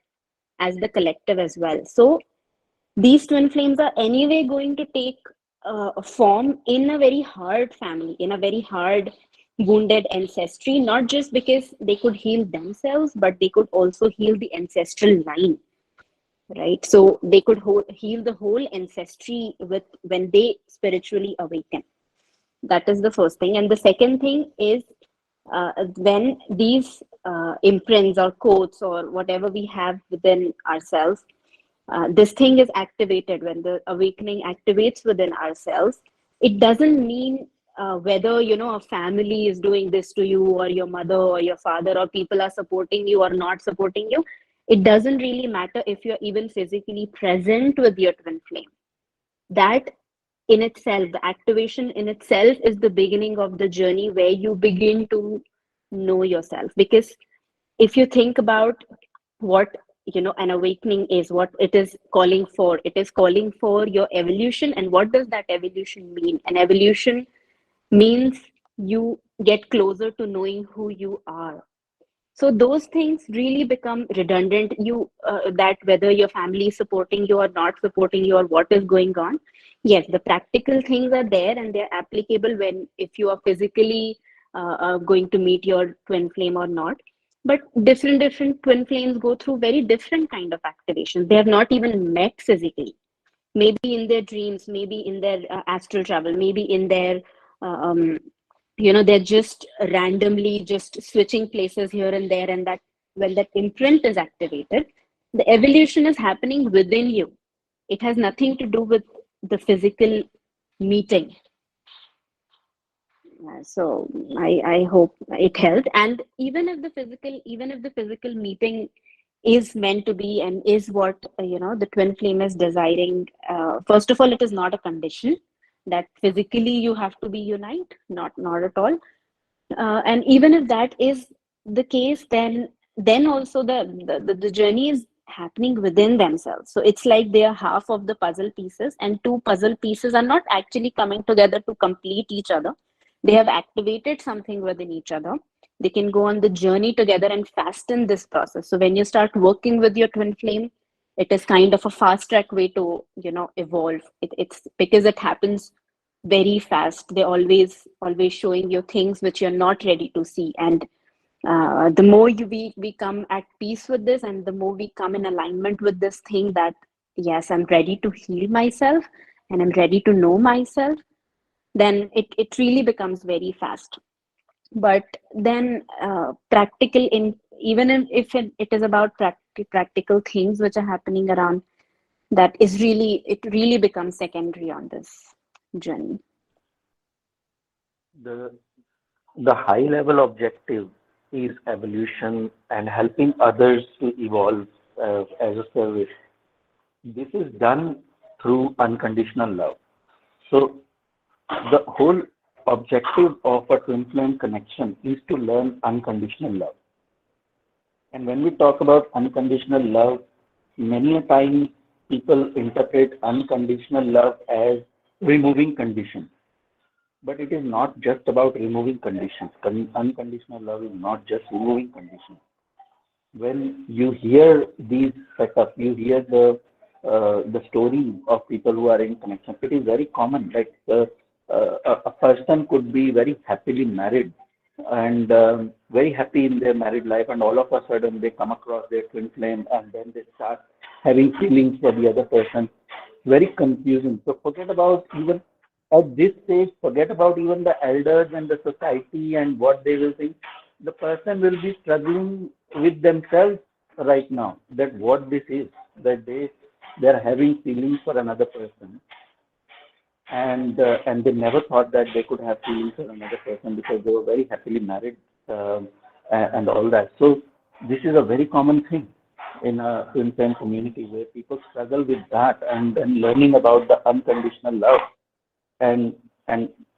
as the collective as well. So these twin flames are anyway going to take a form in a very hard family, in a very hard wounded ancestry, not just because they could heal themselves, but they could also heal the ancestral line, right? So they could heal the whole ancestry with when they spiritually awaken. That is the first thing. And the second thing is when these imprints or codes or whatever we have within ourselves, this thing is activated, when the awakening activates within ourselves, it doesn't mean whether, a family is doing this to you, or your mother or your father, or people are supporting you or not supporting you. It doesn't really matter if you're even physically present with your twin flame. That in itself, the activation in itself is the beginning of the journey where you begin to know yourself. Because if you think about what an awakening is, what it is calling for, it is calling for your evolution. And what does that evolution mean? An evolution means you get closer to knowing who you are. So those things really become redundant. That whether your family is supporting you or not supporting you, or what is going on, yes, the practical things are there and they're applicable when, if you are physically going to meet your twin flame or not. But different twin flames go through very different kind of activations. They have not even met physically. Maybe in their dreams, maybe in their astral travel, maybe in their they're just randomly just switching places here and there. And that, when that imprint is activated, the evolution is happening within you. It has nothing to do with the physical meeting. So I hope it helped. And even if the physical meeting is meant to be, and is what the twin flame is desiring, first of all, it is not a condition that physically you have to be unite, not at all. And even if that is the case, then also the journey is happening within themselves. So it's like they are half of the puzzle pieces, and two puzzle pieces are not actually coming together to complete each other. They have activated something within each other. They can go on the journey together and fasten this process. So when you start working with your twin flame, it is kind of a fast track way to evolve. It's because it happens very fast. They're always showing you things which you're not ready to see. And the more we come at peace with this, and the more we come in alignment with this thing, that yes, I'm ready to heal myself and I'm ready to know myself, then it really becomes very fast. But then practical, in even if it is about practical things which are happening around, it really becomes secondary on this journey. The high level objective is evolution and helping others to evolve as a service. This is done through unconditional love. So the whole objective of a twin flame connection is to learn unconditional love. And when we talk about unconditional love, many a times people interpret unconditional love as removing conditions. But it is not just about removing conditions. Unconditional love is not just removing conditions. When you hear these setups, you hear the story of people who are in connection. It is very common. Like a person could be very happily married and very happy in their married life, and all of a sudden they come across their twin flame, and then they start having feelings for the other person. Very confusing. So forget about even at this stage, forget about even the elders and the society and what they will think. The person will be struggling with themselves right now, that what this is, that they're having feelings for another person, and they never thought that they could have feelings for another person because they were very happily married and all that. So this is a very common thing in a twin flame community, where people struggle with that, and then learning about the unconditional love and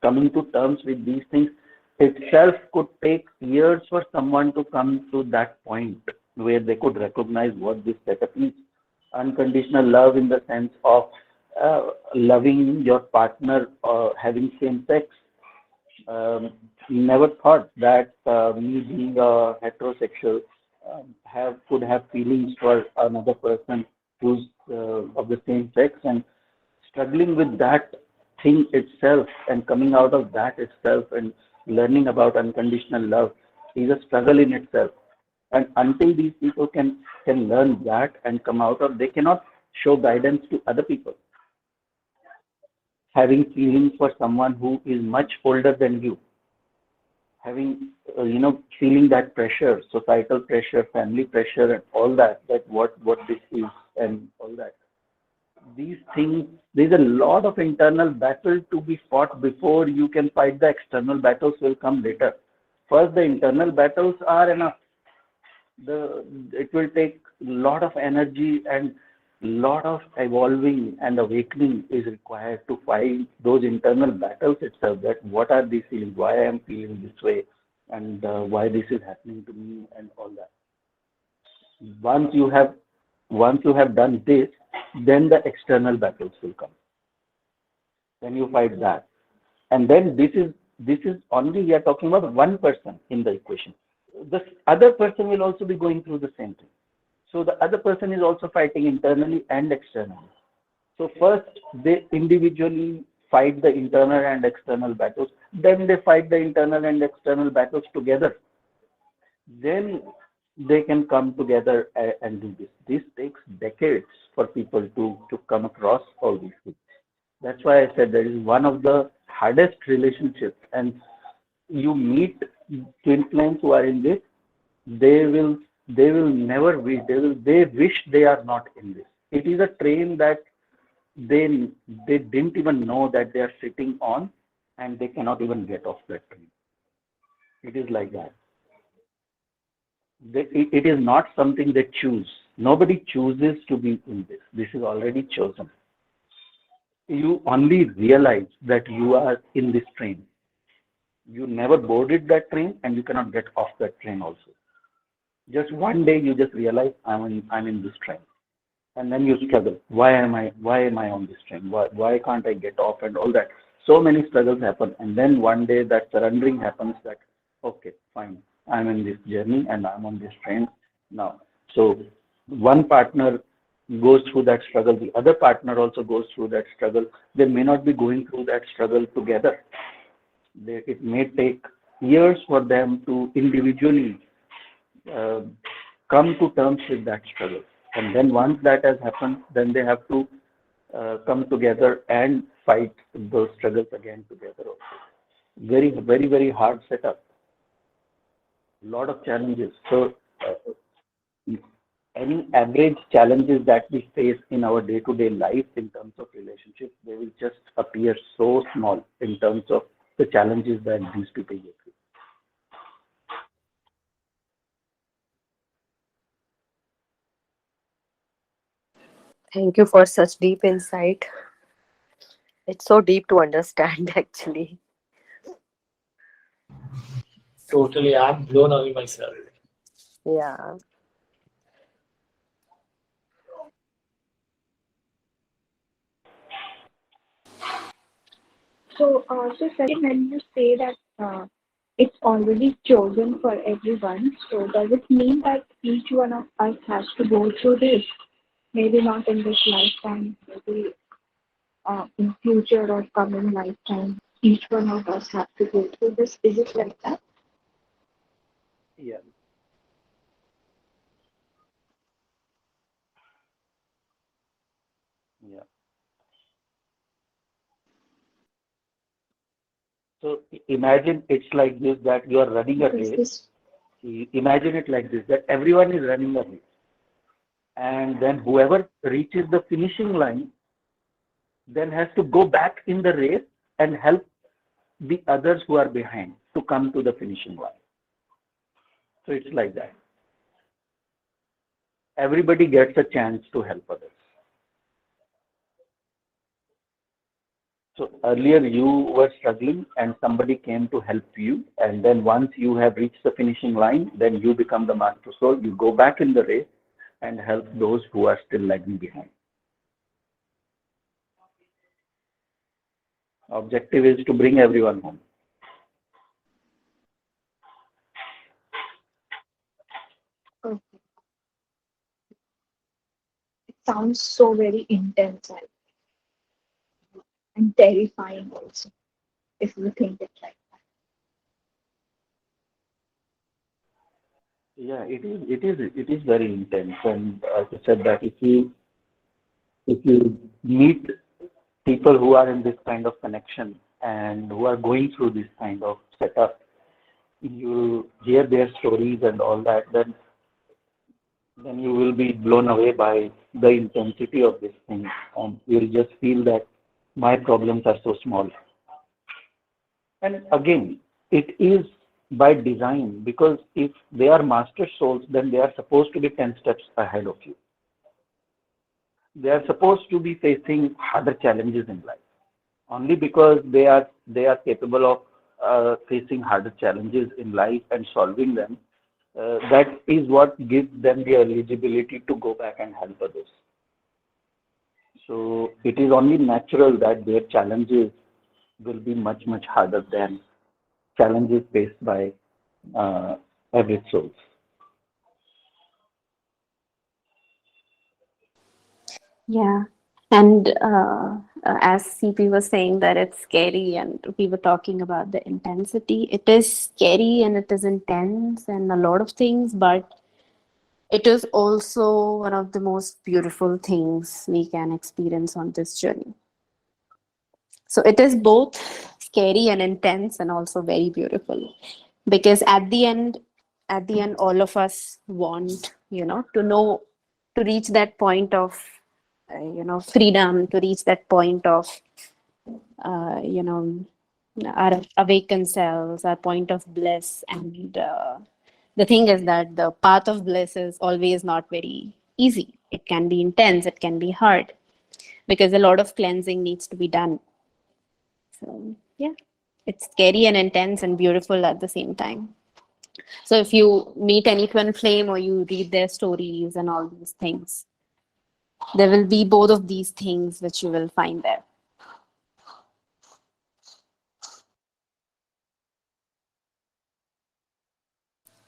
coming to terms with these things itself could take years for someone to come to that point where they could recognize what this setup is. Unconditional love in the sense of loving your partner, having same sex. Never thought that me being a heterosexual could have feelings for another person who's of the same sex, and struggling with that thing itself and coming out of that itself and learning about unconditional love is a struggle in itself. And until these people can learn that and come out of, they cannot show guidance to other people. Having feelings for someone who is much older than you, having feeling that pressure, societal pressure, family pressure, and all that what this is and all that. These things, there's a lot of internal battle to be fought before you can fight. The external battles will come later. First, the internal battles are enough. It will take a lot of energy and lot of evolving and awakening is required to fight those internal battles itself. That what are these feelings? Why I am feeling this way, and why this is happening to me, and all that. Once you have done this, then the external battles will come. Then you fight that, and then this is only we are talking about one person in the equation. The other person will also be going through the same thing. So the other person is also fighting internally and externally. So first they individually fight the internal and external battles. Then they fight the internal and external battles together. Then they can come together and do this. This takes decades for people to come across all these things. That's why I said that is one of the hardest relationships. And you meet twin flames who are in this, they will never wish, they wish they are not in this. It is a train that they didn't even know that they are sitting on, and they cannot even get off that train. It is like that. It is not something they choose. Nobody chooses to be in this. This is already chosen. You only realize that you are in this train. You never boarded that train, and you cannot get off that train also. Just one day you just realize I'm in this train, and then you struggle. Why am I on this train? Why can't I get off, and all that? So many struggles happen, and then one day that surrendering happens. That okay, fine, I'm in this journey and I'm on this train now. So one partner goes through that struggle, the other partner also goes through that struggle. They may not be going through that struggle together. It may take years for them to individually come to terms with that struggle. And then once that has happened, then they have to come together and fight those struggles again together also. Very, very, very hard setup. A lot of challenges. So any average challenges that we face in our day-to-day life in terms of relationships, they will just appear so small in terms of the challenges that these people go through. Thank you for such deep insight. It's so deep to understand, actually. Totally, I'm blown away myself. Yeah. So, Second, when you say that it's already chosen for everyone, so does it mean that each one of us has to go through this? Maybe not in this lifetime, maybe in future or coming lifetime, each one of us have to go through this. Is it like that? Yeah. Yeah. So imagine it's like this, that you are running a race. Imagine it like this, that everyone is running a race. And then whoever reaches the finishing line then has to go back in the race and help the others who are behind to come to the finishing line. So it's like that. Everybody gets a chance to help others. So earlier you were struggling and somebody came to help you, and then once you have reached the finishing line, then you become the master soul. You go back in the race and help those who are still lagging behind. Objective is to bring everyone home. Okay. It sounds so very intense and terrifying also, if you think it like that. Yeah, it is very intense. And as I said, that if you meet people who are in this kind of connection and who are going through this kind of setup, you hear their stories and all that, then you will be blown away by the intensity of this thing, and you'll just feel that my problems are so small. And again, it is by design, because if they are master souls, then they are supposed to be 10 steps ahead of you. They are supposed to be facing harder challenges in life. Only because they are capable of facing harder challenges in life and solving them, that is what gives them the eligibility to go back and help others. So it is only natural that their challenges will be much harder than challenges faced by average souls. Yeah. And as CP was saying that it's scary, and we were talking about the intensity, it is scary and it is intense and a lot of things, but it is also one of the most beautiful things we can experience on this journey. So it is both scary and intense and also very beautiful, because at the end, all of us want, to reach that point of, freedom, to reach that point of, our awakened selves, our point of bliss. And the thing is that the path of bliss is always not very easy. It can be intense, it can be hard, because a lot of cleansing needs to be done. So yeah, it's scary and intense and beautiful at the same time. So if you meet any twin flame or you read their stories and all these things, there will be both of these things which you will find there.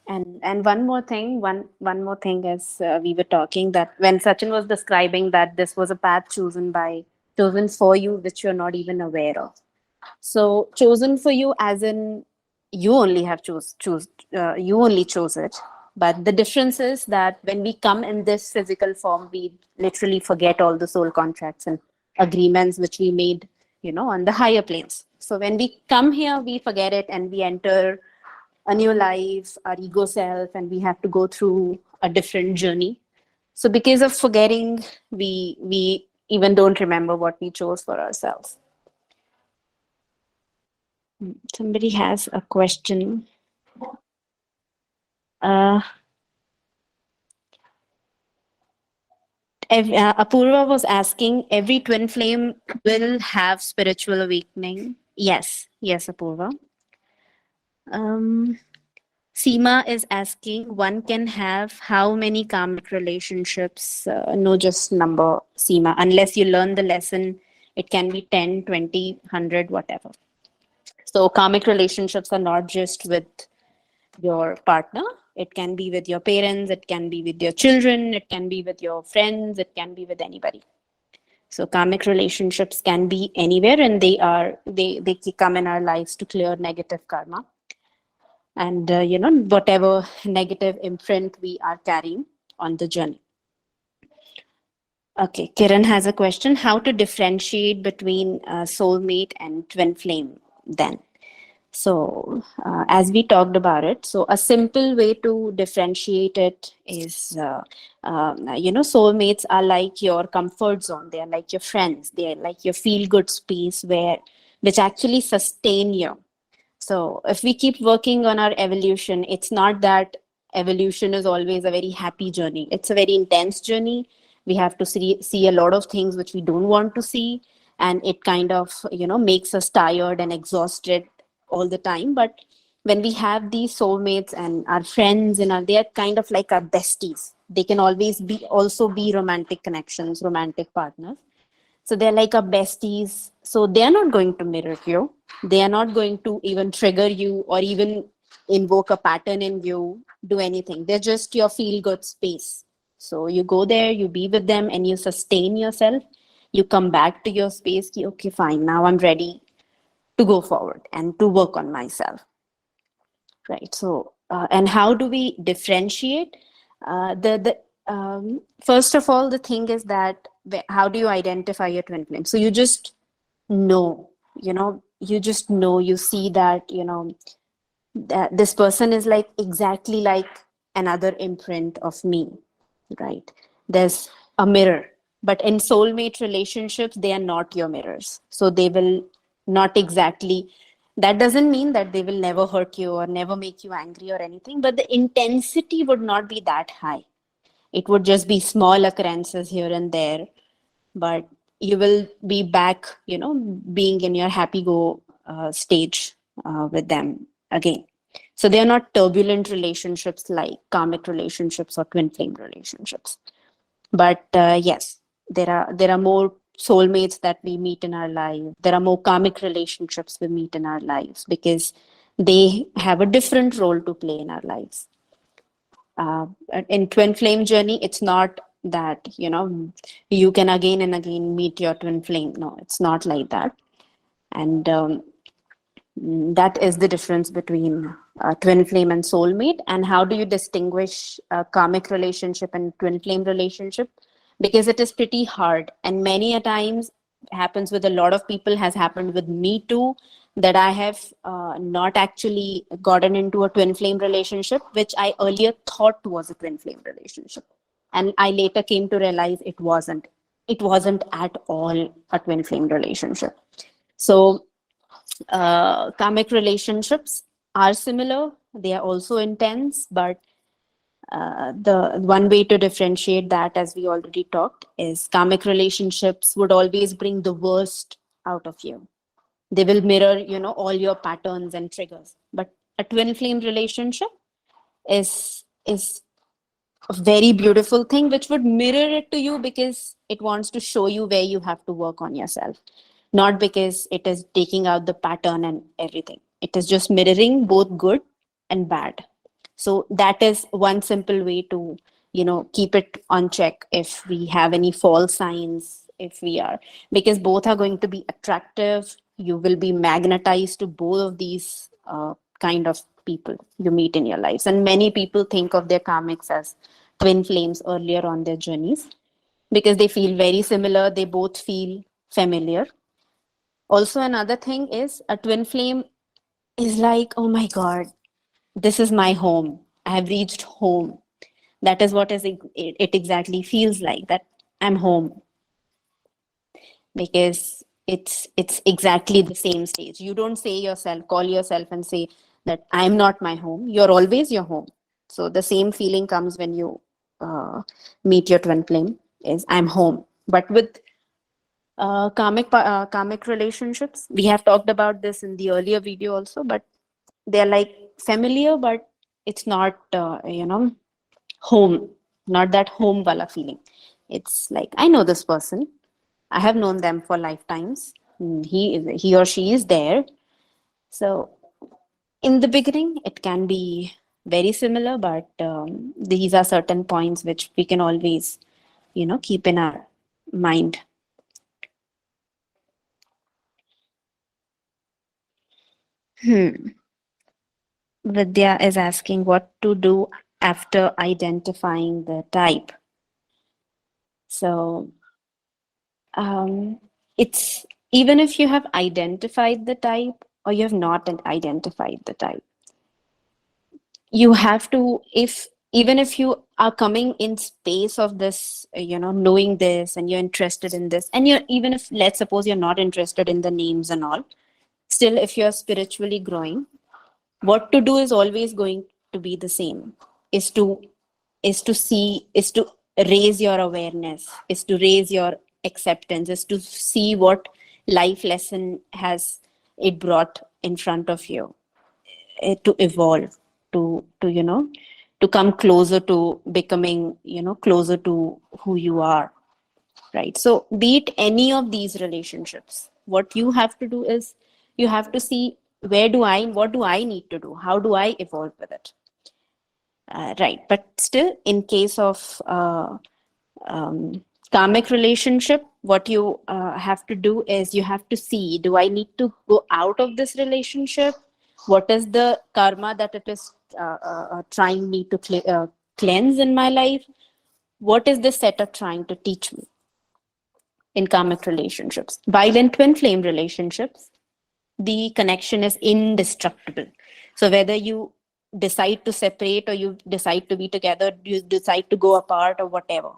And one more thing is, we were talking that when Sachin was describing that this was a path chosen for you, which you're not even aware of. So chosen for you, as in you only have you only chose it. But the difference is that when we come in this physical form, we literally forget all the soul contracts and agreements which we made, on the higher planes. So when we come here, we forget it and we enter a new life, our ego self, and we have to go through a different journey. So because of forgetting, we even don't remember what we chose for ourselves. Somebody has a question. Apurva was asking, every twin flame will have spiritual awakening. Yes, Apurva. Seema is asking, one can have how many karmic relationships? No, just number, Seema. Unless you learn the lesson, it can be 10, 20, 100, whatever. So karmic relationships are not just with your partner. It can be with your parents, it can be with your children, it can be with your friends, it can be with anybody. So karmic relationships can be anywhere, and they come in our lives to clear negative karma. And whatever negative imprint we are carrying on the journey. Okay, Kiran has a question: how to differentiate between soulmate and twin flame then? So as we talked about it, so a simple way to differentiate it is, soulmates are like your comfort zone. They are like your friends. They are like your feel-good space which actually sustain you. So if we keep working on our evolution, it's not that evolution is always a very happy journey. It's a very intense journey. We have to see a lot of things which we don't want to see. And it kind of, makes us tired and exhausted all the time. But when we have these soulmates and our friends, they are kind of like our besties. They can always also be romantic connections, romantic partners. So they're like our besties. So they're not going to mirror you. They are not going to even trigger you or even invoke a pattern in you, do anything. They're just your feel-good space. So you go there, you be with them, and you sustain yourself. You come back to your space. Okay, fine. Now I'm ready to go forward and to work on myself. Right. So, and how do we differentiate? First of all, the thing is that how do you identify your twin flame? So you just know, you see that, that this person is like exactly like another imprint of me, right? There's a mirror. But in soulmate relationships, they are not your mirrors. So they will not exactly, that doesn't mean that they will never hurt you or never make you angry or anything, but the intensity would not be that high. It would just be small occurrences here and there, but you will be back, being in your happy go stage with them again. So they are not turbulent relationships like karmic relationships or twin flame relationships. But yes, there are more soulmates that we meet in our life. There are more karmic relationships we meet in our lives because they have a different role to play in our lives. In twin flame journey, it's not that you can again and again meet your twin flame. No, it's not like that. And that is the difference between twin flame and soulmate. And how do you distinguish a karmic relationship and twin flame relationship? Because it is pretty hard, and many a times happens with a lot of people, has happened with me too, that I have not actually gotten into a twin flame relationship, which I earlier thought was a twin flame relationship. And I later came to realize it wasn't. It wasn't at all a twin flame relationship. So karmic relationships are similar. They are also intense, but the one way to differentiate that, as we already talked, is karmic relationships would always bring the worst out of you. They will mirror, all your patterns and triggers. But a twin flame relationship is a very beautiful thing, which would mirror it to you because it wants to show you where you have to work on yourself, not because it is taking out the pattern and everything. It is just mirroring both good and bad. So that is one simple way to, keep it on check if we have any false signs, if we are, because both are going to be attractive. You will be magnetized to both of these kind of people you meet in your lives. And many people think of their karmics as twin flames earlier on their journeys because they feel very similar. They both feel familiar. Also, another thing is a twin flame is like, oh my God, this is my home. I have reached home. That is what it exactly feels like, that I'm home. Because it's exactly the same stage. You don't call yourself and say that I'm not my home. You're always your home. So the same feeling comes when you meet your twin flame, is I'm home. But with karmic relationships, we have talked about this in the earlier video also, but they're like familiar, but it's not home, not that home wala feeling. It's like, I know this person, I have known them for lifetimes. He or she is there. So in the beginning, it can be very similar, but these are certain points which we can always, keep in our mind. Vidya is asking what to do after identifying the type. So it's, even if you have identified the type or you have not identified the type, you have to, even if you are coming in space of this, knowing this, and you're interested in this, and even if, let's suppose you're not interested in the names and all, still, if you're spiritually growing, what to do is always going to be the same, is to raise your awareness, is to raise your acceptance, is to see what life lesson has it brought in front of you, to evolve, to come closer to becoming, closer to who you are, right? So be it any of these relationships, what you have to do is you have to see, what do I need to do? How do I evolve with it? Right. But still, in case of karmic relationship, what you have to do is you have to see, do I need to go out of this relationship? What is the karma that it is trying me to cleanse in my life? What is this setup trying to teach me in karmic relationships? While in twin flame relationships, the connection is indestructible. So whether you decide to separate or you decide to be together, you decide to go apart or whatever,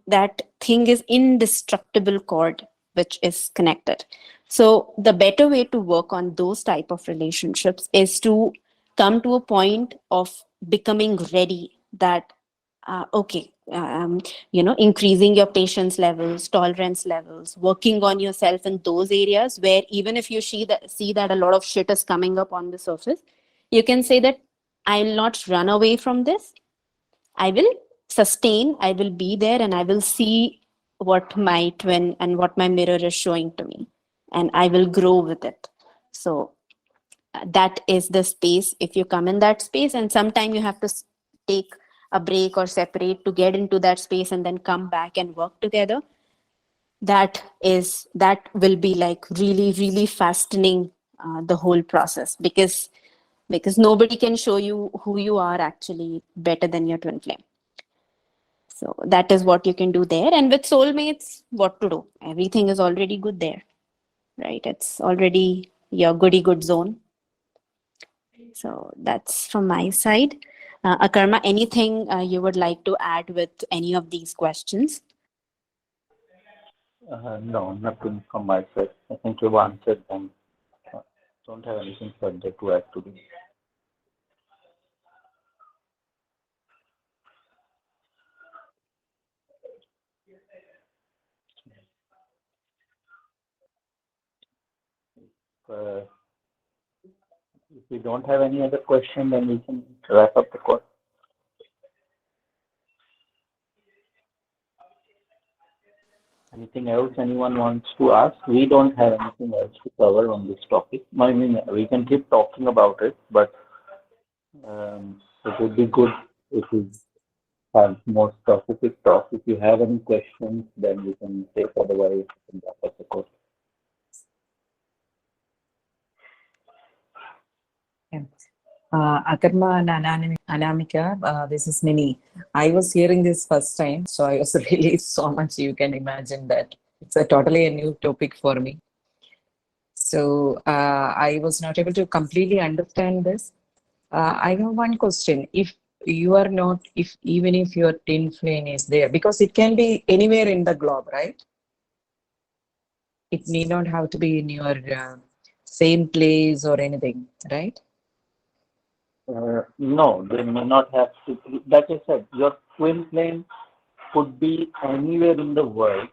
that thing is indestructible cord which is connected. So the better way to work on those type of relationships is to come to a point of becoming ready that okay, increasing your patience levels, tolerance levels, working on yourself in those areas where even if you see that a lot of shit is coming up on the surface, you can say that I'll not run away from this. I will sustain, I will be there, and I will see what my twin and what my mirror is showing to me, and I will grow with it. So that is the space. If you come in that space, and sometime you have to take a break or separate to get into that space and then come back and work together, that will be like really, really fastening the whole process, because nobody can show you who you are actually better than your twin flame. So that is what you can do there. And with soulmates, what to do? Everything is already good there, right? It's already your goody good zone. So that's from my side. Akarma, anything you would like to add with any of these questions? No, nothing from my side. I think you've answered them. Don't have anything further to add to this. If we don't have any other question, then we can wrap up the call. Anything else anyone wants to ask? We don't have anything else to cover on this topic. I mean, we can keep talking about it, but it would be good if we have more specific talk. If you have any questions, then we can take, otherwise we can wrap up the call. Akarma and Anamika, this is Nini. I was hearing this first time, so I was really so much, you can imagine that. It's a totally a new topic for me. So I was not able to completely understand this. I have one question. If you are not, even if your twin flame is there, because it can be anywhere in the globe, right? It need not have to be in your same place or anything, right? No, they may not have to. Like I said, your twin flame could be anywhere in the world.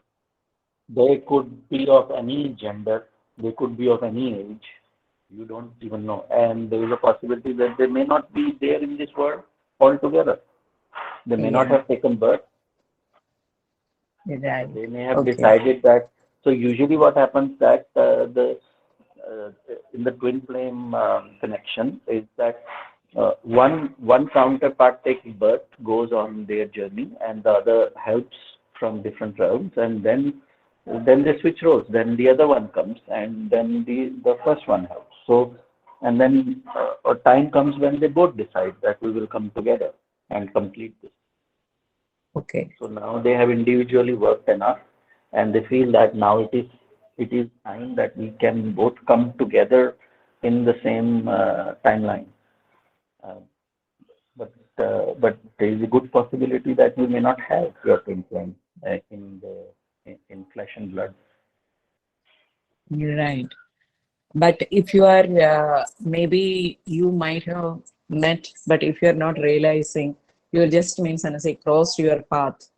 They could be of any gender. They could be of any age. You don't even know. And there is a possibility that they may not be there in this world altogether. They may not have taken birth. Right. They may have decided that. So usually what happens that in the twin flame connection is that one counterpart takes birth, goes on their journey, and the other helps from different realms, and then they switch roles. Then the other one comes, and then the first one helps. So, and then a time comes when they both decide that we will come together and complete this. Okay. So now they have individually worked enough, and they feel that now it is time that we can both come together in the same timeline. But there is a good possibility that you may not have your twin flame in flesh and blood. Right. But if you are, maybe you might have met, but if you're not realizing, you just means, and say, crossed your path.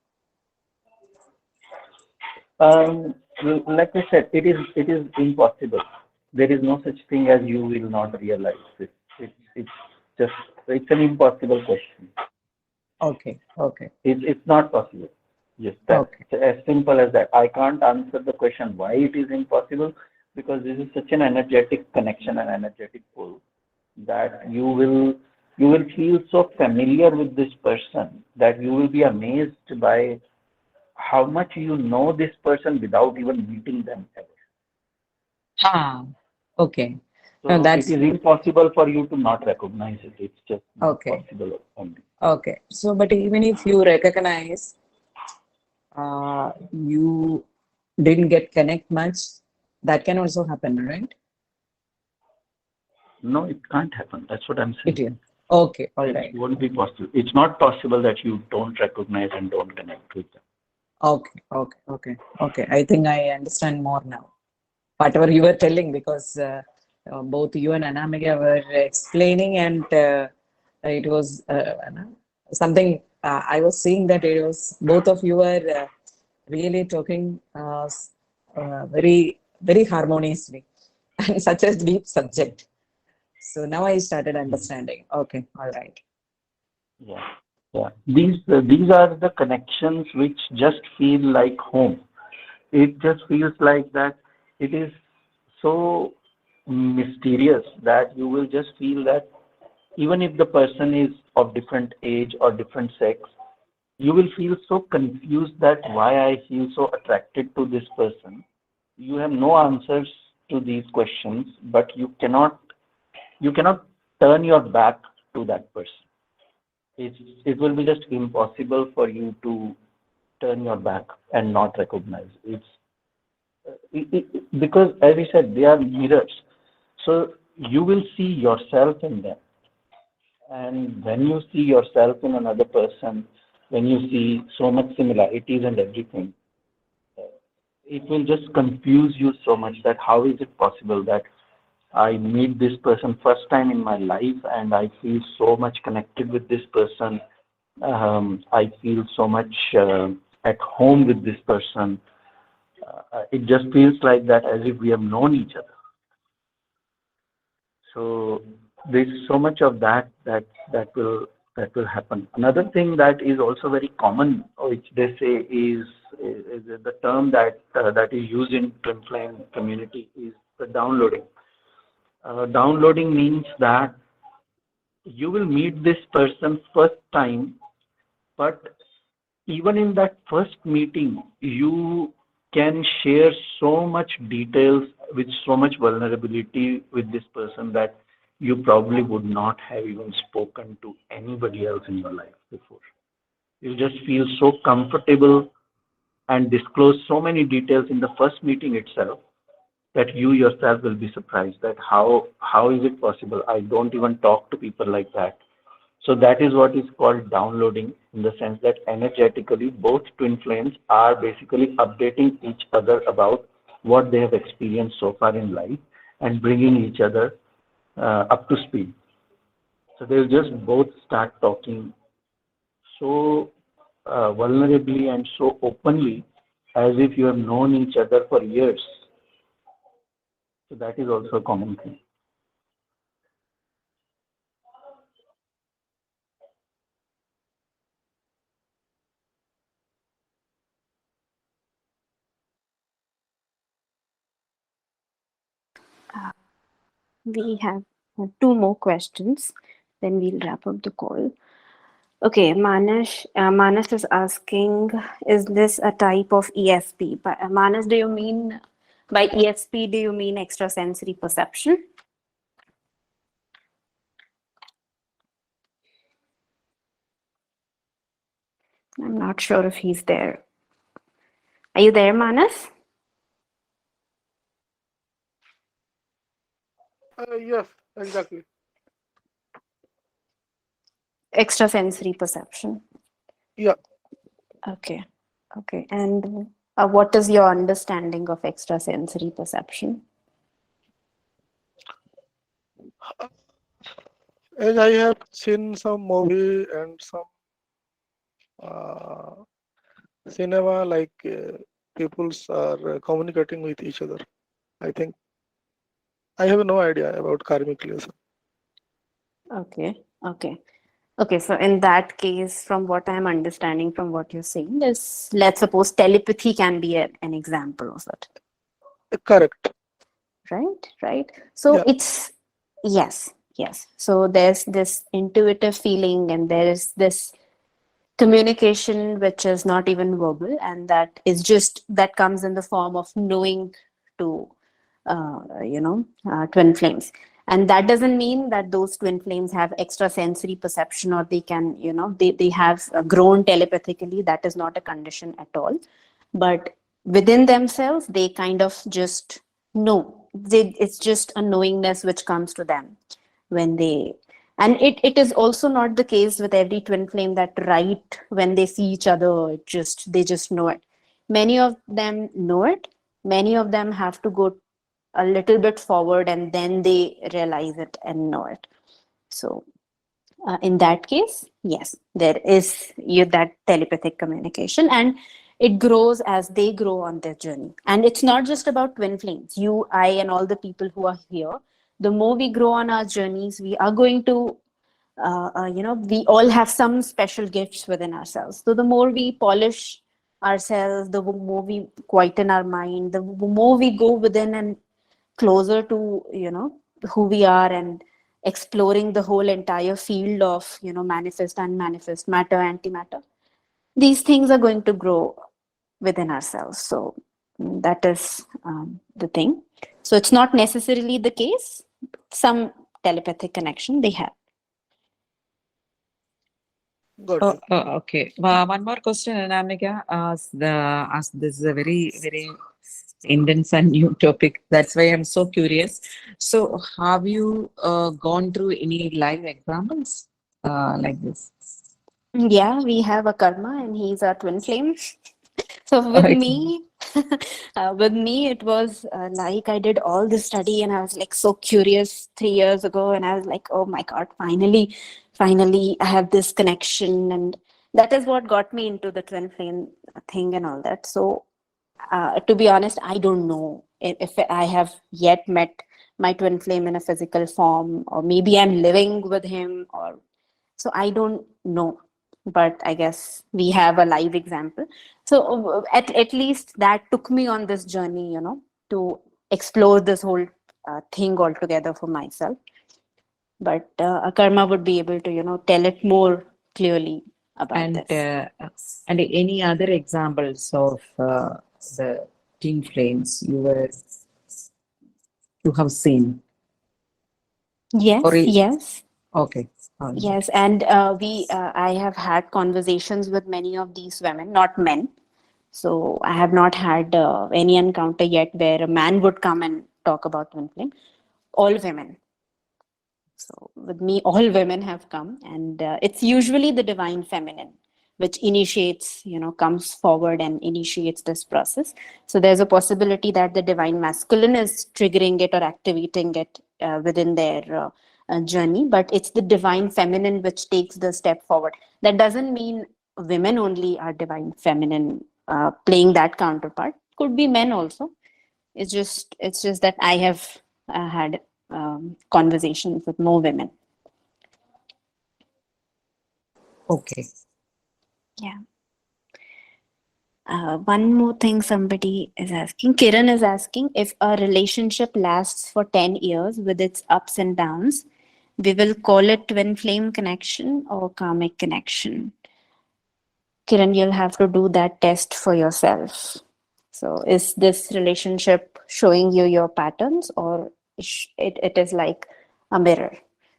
Like I said, it is impossible. There is no such thing as you will not realize it. It's an impossible question. Okay. It's not possible. Yes, that's as simple as that. I can't answer the question why it is impossible, because this is such an energetic connection and energetic pull that you will feel so familiar with this person that you will be amazed by how much you know this person without even meeting them ever. Okay. So no, that's it is impossible for you to not recognize it. It's just not possible only. Okay. So, but even if you recognize, you didn't get connect much, that can also happen, right? No, it can't happen. That's what I'm saying. It is. Okay, all right. It won't be possible. It's not possible that you don't recognize and don't connect with them. Okay, okay, okay, okay. I think I understand more now. Whatever you were telling, because both you and Anamika were explaining, and it was something I was seeing that it was both of you were really talking very, very harmoniously and such a deep subject. So now I started understanding. Okay, all right. Yeah, yeah. These are the connections which just feel like home. It just feels like that it is so mysterious that you will just feel that even if the person is of different age or different sex, you will feel so confused that why I feel so attracted to this person. You have no answers to these questions, but you cannot turn your back to that person. It will be just impossible for you to turn your back and not recognize. Because as we said, they are mirrors. So you will see yourself in them. And when you see yourself in another person, when you see so much similarities and everything, it will just confuse you so much that how is it possible that I meet this person first time in my life and I feel so much connected with this person. I feel so much at home with this person. It just feels like that as if we have known each other. So there's so much of that will happen. Another thing that is also very common, which they say is the term that is used in twin flame community is the downloading. Downloading means that you will meet this person first time, but even in that first meeting, you can share so much details with so much vulnerability with this person that you probably would not have even spoken to anybody else in your life before. You just feel so comfortable and disclose so many details in the first meeting itself that you yourself will be surprised that how is it possible? I don't even talk to people like that. So that is what is called downloading, in the sense that energetically both twin flames are basically updating each other about what they have experienced so far in life and bringing each other up to speed. So they'll just both start talking so vulnerably and so openly as if you have known each other for years. So that is also a common thing. We have two more questions, then we'll wrap up the call. Okay, Manas is asking, is this a type of ESP? But Manas, do you mean by ESP, do you mean extrasensory perception? I'm not sure if he's there. Are you there, Manas? Yes, exactly. Extrasensory perception. Yeah. Okay. Okay. And what is your understanding of extrasensory perception? As I have seen some movie and some cinema, like people are communicating with each other. I think I have no idea about karmic relation. Okay. Okay. Okay. So in that case, from what I'm understanding from what you're saying is, let's suppose telepathy can be an example of it. Correct. Right. Right. So Yeah. it's, yes. Yes. So there's this intuitive feeling and there's this communication which is not even verbal, and that comes in the form of knowing to twin flames. And that doesn't mean that those twin flames have extrasensory perception or they can they have grown telepathically. That is not a condition at all, but within themselves they kind of just know. It's just a knowingness which comes to them when they, and it is also not the case with every twin flame that right when they see each other they just know it. Many of them know it. Many of them have to go a little bit forward and then they realize it and know it. So in that case, yes, there is that telepathic communication, and it grows as they grow on their journey. And it's not just about twin flames. You, I, and all the people who are here, the more we grow on our journeys, we are going to, we all have some special gifts within ourselves. So the more we polish ourselves, the more we quieten our mind, the more we go within and closer to, who we are, and exploring the whole entire field of, manifest, unmanifest, matter, antimatter. These things are going to grow within ourselves. So that is the thing. So it's not necessarily the case. Some telepathic connection they have. Got Oh, it. okay. One more question, Anamika. As this is a very, very intense and new topic. That's why I'm so curious. So, have you gone through any live examples like this? Yeah, we have a karma, and he's our twin flame. So with me, it was like I did all this study, and I was like so curious 3 years ago, and I was like, oh my God, finally, I have this connection, and that is what got me into the twin flame thing and all that. So to be honest, I don't know if I have yet met my twin flame in a physical form, or maybe I'm living with him, or so I don't know. But I guess we have a live example. So at least that took me on this journey, to explore this whole thing altogether for myself. But karma would be able to, tell it more clearly about this. And any other examples of the twin flames you have seen? Yes, Or yes. okay. Yes, and I have had conversations with many of these women, not men. So I have not had any encounter yet where a man would come and talk about twin flame. All women. So with me, all women have come, and it's usually the divine feminine which initiates, comes forward and initiates this process. So there's a possibility that the divine masculine is triggering it or activating it within their journey, but it's the divine feminine which takes the step forward. That doesn't mean women only are divine feminine playing that counterpart. Could be men also. It's just that I have had conversations with more women. Okay. Yeah. One more thing somebody is asking. Kiran is asking, if a relationship lasts for 10 years with its ups and downs, we will call it twin flame connection or karmic connection. Kiran, you'll have to do that test for yourself. So is this relationship showing you your patterns, or it is like a mirror?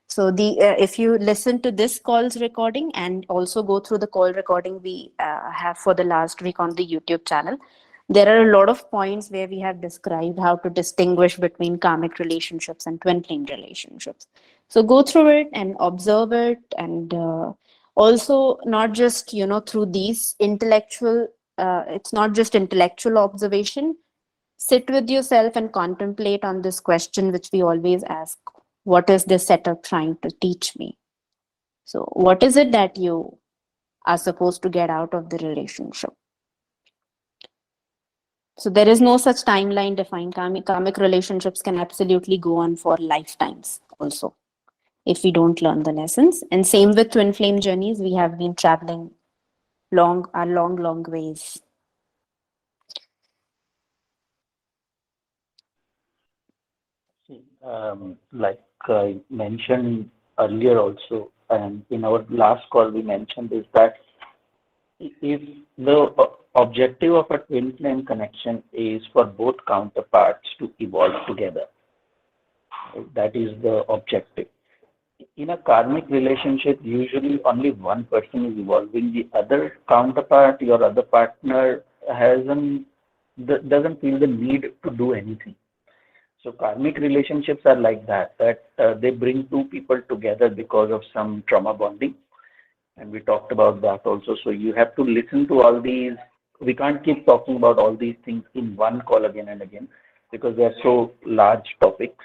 So if you listen to this call's recording and also go through the call recording we have for the last week on the YouTube channel, there are a lot of points where we have described how to distinguish between karmic relationships and twin flame relationships. So go through it and observe it, and also not just through these intellectual. It's not just intellectual observation. Sit with yourself and contemplate on this question, which we always ask: what is this setup trying to teach me? So what is it that you are supposed to get out of the relationship? So there is no such timeline defined. Karmic relationships can absolutely go on for lifetimes also, if we don't learn the lessons. And same with twin flame journeys, we have been traveling long ways. Like I mentioned earlier also, and in our last call we mentioned is that if the objective of a twin flame connection is for both counterparts to evolve together, that is the objective. In a karmic relationship, usually only one person is evolving. The other counterpart, your other partner, doesn't feel the need to do anything. So karmic relationships are like that they bring two people together because of some trauma bonding, and we talked about that also. So you have to listen to all these we can't keep talking about all these things in one call again and again because they are so large topics.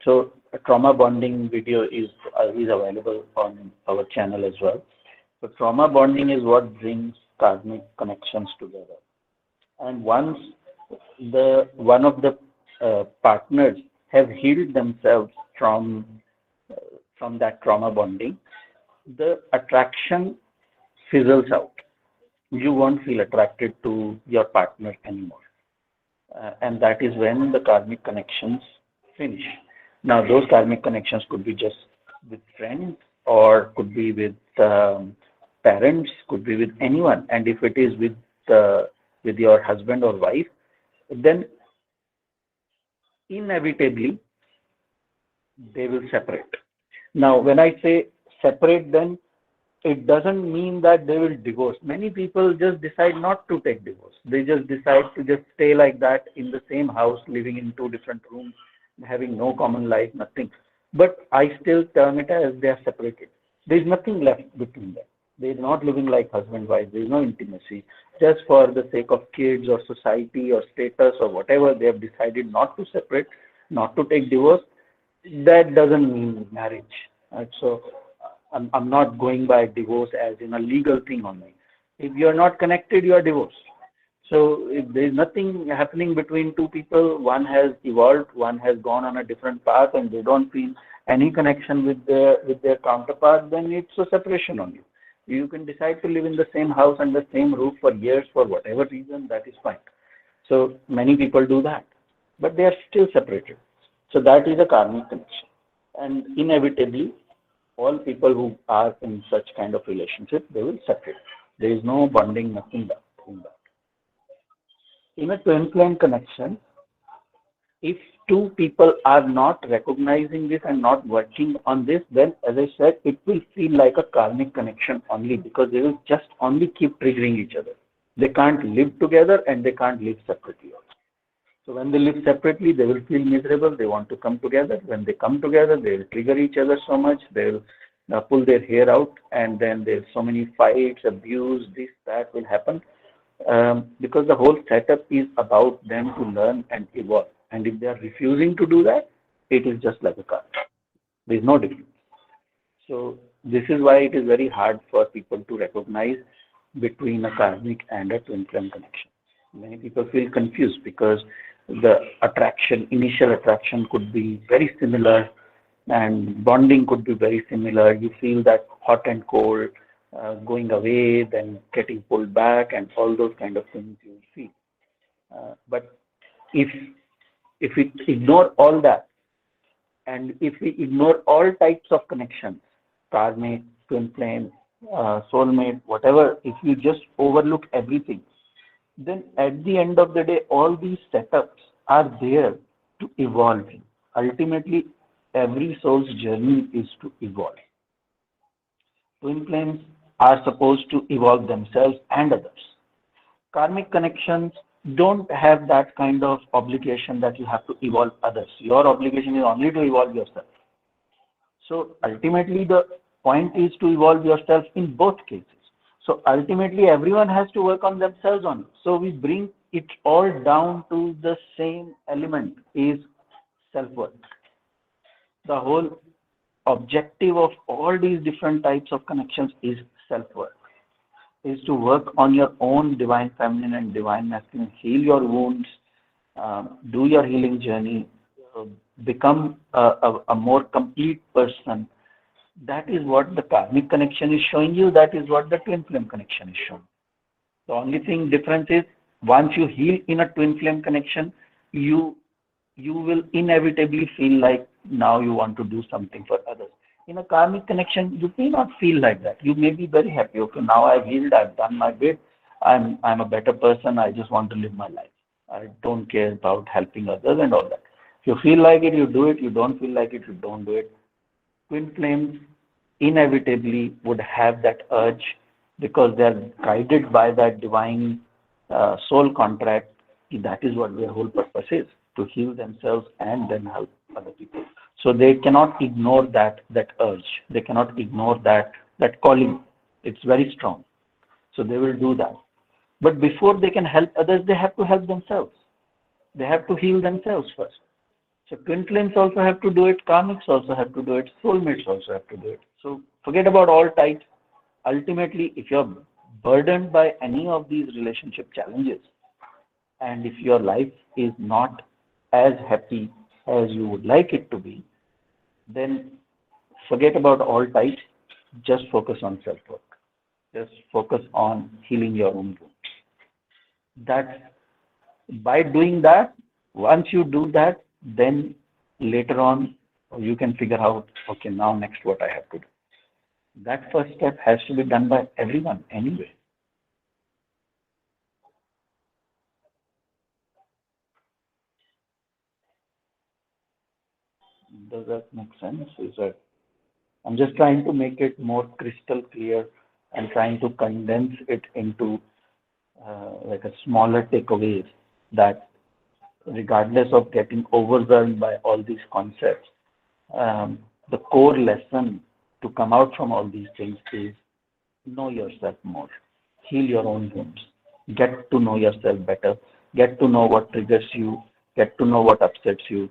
So a trauma bonding video is available on our channel as well. So trauma bonding is what brings karmic connections together. And once one of the partners have healed themselves from that trauma bonding, the attraction fizzles out. You won't feel attracted to your partner anymore. And that is when the karmic connections finish. Now, those karmic connections could be just with friends or could be with parents, could be with anyone. And if it is with your husband or wife, then inevitably they will separate. Now, when I say separate, then it doesn't mean that they will divorce. Many people just decide not to take divorce. They just decide to just stay like that in the same house, living in 2 different rooms, having no common life, nothing. But I still term it as they are separated. There is nothing left between them. They are not living like husband, wife. There is no intimacy. Just for the sake of kids or society or status or whatever, they have decided not to separate, not to take divorce. That doesn't mean marriage. Right? So I'm not going by divorce as in a legal thing only. If you're not connected, you are divorced. So if there's nothing happening between 2 people, one has evolved, one has gone on a different path, and they don't feel any connection with their counterpart, then it's a separation only. You can decide to live in the same house and the same roof for years for whatever reason, that is fine. So many people do that, but they are still separated. So that is a karmic connection. And inevitably, all people who are in such kind of relationship, they will separate. There is no bonding, nothing in that. In a twin flame connection, if 2 people are not recognizing this and not working on this, then as I said, it will feel like a karmic connection only because they will just only keep triggering each other. They can't live together and they can't live separately also. So when they live separately, they will feel miserable. They want to come together. When they come together, they will trigger each other so much. They will pull their hair out, and then there's so many fights, abuse, this, that will happen. Because the whole setup is about them to learn and evolve. And if they are refusing to do that, it is just like a car. There is no difference. So this is why it is very hard for people to recognize between a karmic and a twin flame connection. Many people feel confused because the initial attraction could be very similar and bonding could be very similar. You feel that hot and cold, going away, then getting pulled back, and all those kind of things you feel. But if we ignore all that, and if we ignore all types of connections, karmic, twin flame, soulmate, whatever, if you just overlook everything, then at the end of the day, all these setups are there to evolve. Ultimately, every soul's journey is to evolve. Twin flames are supposed to evolve themselves and others. Karmic connections don't have that kind of obligation that you have to evolve others. Your obligation is only to evolve yourself. So ultimately, the point is to evolve yourself in both cases. So ultimately, everyone has to work on themselves only. So we bring it all down to the same element, is self-worth. The whole objective of all these different types of connections is self-worth, is to work on your own divine feminine and divine masculine, heal your wounds, do your healing journey, become a more complete person. That is what the karmic connection is showing you. That is what the twin flame connection is showing. The only thing difference is, once you heal in a twin flame connection, you will inevitably feel like now you want to do something for others. In a karmic connection, you may not feel like that. You may be very happy. Okay, now I've healed, I've done my bit, I'm a better person, I just want to live my life. I don't care about helping others and all that. If you feel like it, you do it. You don't feel like it, you don't do it. Twin flames inevitably would have that urge because they are guided by that divine soul contract. That is what their whole purpose is, to heal themselves and then help other people. So they cannot ignore that urge. They cannot ignore that calling. It's very strong. So they will do that. But before they can help others, they have to help themselves. They have to heal themselves first. So twin flames also have to do it, karmics also have to do it, soulmates also have to do it. So forget about all types. Ultimately, if you're burdened by any of these relationship challenges, and if your life is not as happy as you would like it to be, then forget about all types. Just focus on self-work. Just focus on healing your own wounds. That by doing that, once you do that, then later on you can figure out, okay, now next what I have to do. That first step has to be done by everyone anyway. Does that make sense? Is that I'm just trying to make it more crystal clear and trying to condense it into like a smaller takeaways, that regardless of getting overwhelmed by all these concepts, the core lesson to come out from all these things is know yourself more, heal your own wounds, get to know yourself better, get to know what triggers you, get to know what upsets you,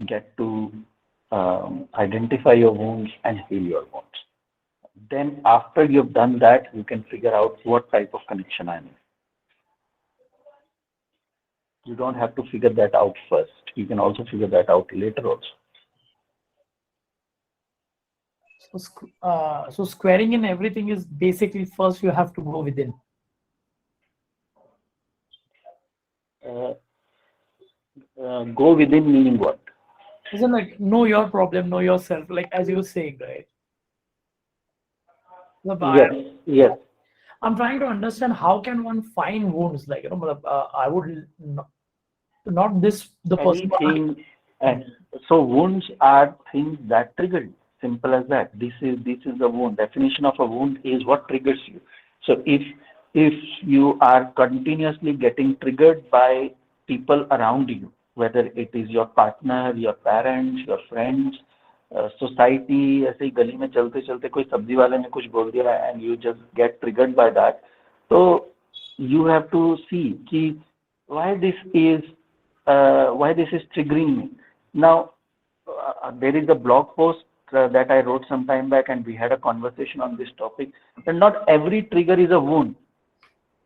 get to identify your wounds and heal your wounds. Then after you've done that, you can figure out what type of connection I'm in. You don't have to figure that out first. You can also figure that out later also. So squaring in everything is basically first you have to go within. Go within meaning what? Isn't like know your problem, know yourself, like as you were saying, right? Yes. I'm trying to understand how can one find wounds, like I would not this the person. Anything, so wounds are things that triggered. Simple as that. This is a wound. Definition of a wound is what triggers you. So if you are continuously getting triggered by people around you, whether it is your partner, your parents, your friends, society, ऐसे ही गली में चलते चलते कोई सब्जी वाले ने कुछ बोल दिया and you just get triggered by that, so you have to see कि why this is triggering me. Now there is a blog post that I wrote some time back, and we had a conversation on this topic. And not every trigger is a wound.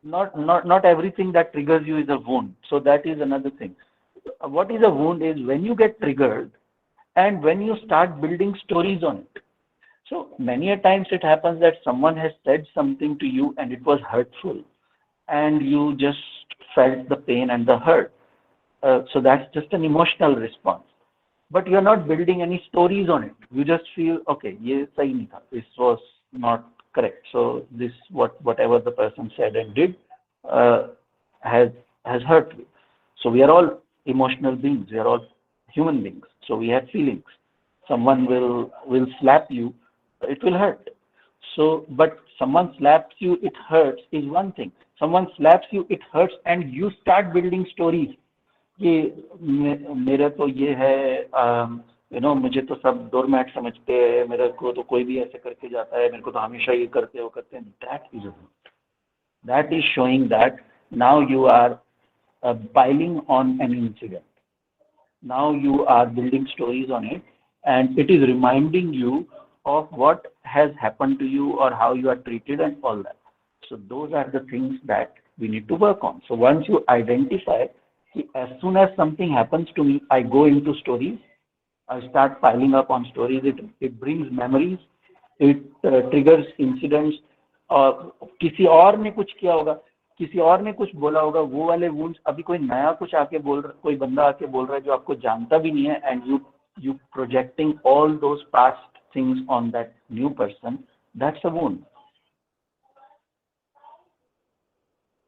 Not everything that triggers you is a wound. So that is another thing. What is a wound is when you get triggered and when you start building stories on it. So many a times it happens that someone has said something to you and it was hurtful, and you just felt the pain and the hurt. So that's just an emotional response. But you're not building any stories on it. You just feel, okay, ye sahi nahi tha. This was not correct. So this whatever the person said and did has hurt you. So we are all emotional beings. We are all human beings. So we have feelings. Someone will slap you, it will hurt. So, but someone slaps you, it hurts is one thing. Someone slaps you, it hurts, and you start building stories. कि मेरा तो ये है, मुझे तो सब doormat समझते हैं, मेरे को तो कोई भी ऐसे करके जाता है, मेरे को तो हमेशा ये करते हैं. That is a wound. That is showing that now you are piling on an incident. Now you are building stories on it, and it is reminding you of what has happened to you or how you are treated and all that. So those are the things that we need to work on. So once you identify, as soon as something happens to me, I go into stories. I start piling up on stories. It brings memories. It triggers incidents. किसी और ने कुछ किया होगा, किसी और ने कुछ बोला होगा, वो वाले wounds अभी कोई नया कुछ आके बोल रहा, कोई बंदा आके बोल रहा है जो आपको जानता भी नहीं है, and you projecting all those past things on that new person. That's a wound.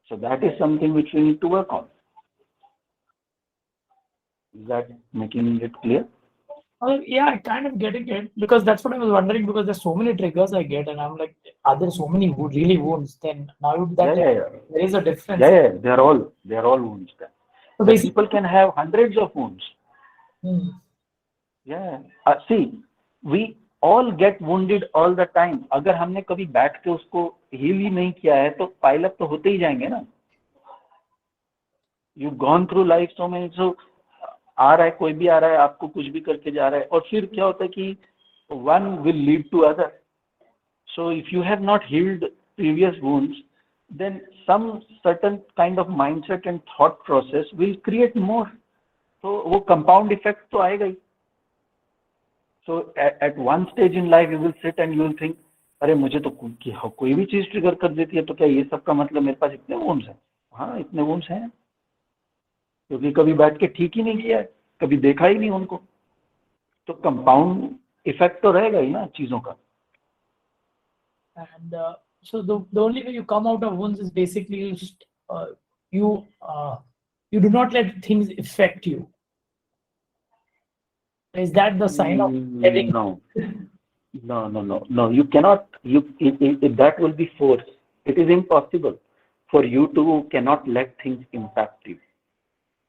So that is something which we need to work on. Is that making it clear? Yeah, I kind of getting it, because that's what I was wondering, because there's so many triggers I get and I'm like, are there so many really wounds? Then now that there is a difference. Yeah, they're all wounds then. So people can have hundreds of wounds. Yeah. See, we all get wounded all the time. अगर हमने कभी बैठ के उसको heal ही नहीं किया है तो pile up तो होते ही जाएंगे ना. You've gone through life so many, so आ रहा है, कोई भी आ रहा है, आपको कुछ भी करके जा रहा है, और फिर क्या होता है कि one will lead to other. So if you have not healed previous wounds, then some certain kind of mindset and thought process will create more. So वो compound effect तो आएगा ही. So at one stage in life you will sit and you will think, अरे मुझे तो कोई भी चीज trigger कर देती है, तो क्या ये सब का मतलब मेरे पास इतने wounds हैं? हाँ, इतने wounds हैं, क्योंकि कभी बैठ के ठीक ही नहीं किया है, कभी देखा ही नहीं उनको, तो कंपाउंड इफेक्ट तो रहेगा ही ना चीजों का. And so the only way you come out of wounds is basically you do not let things affect you. Is that the sign of letting? No. You cannot. That will be force. It is impossible for you to cannot let things impact you.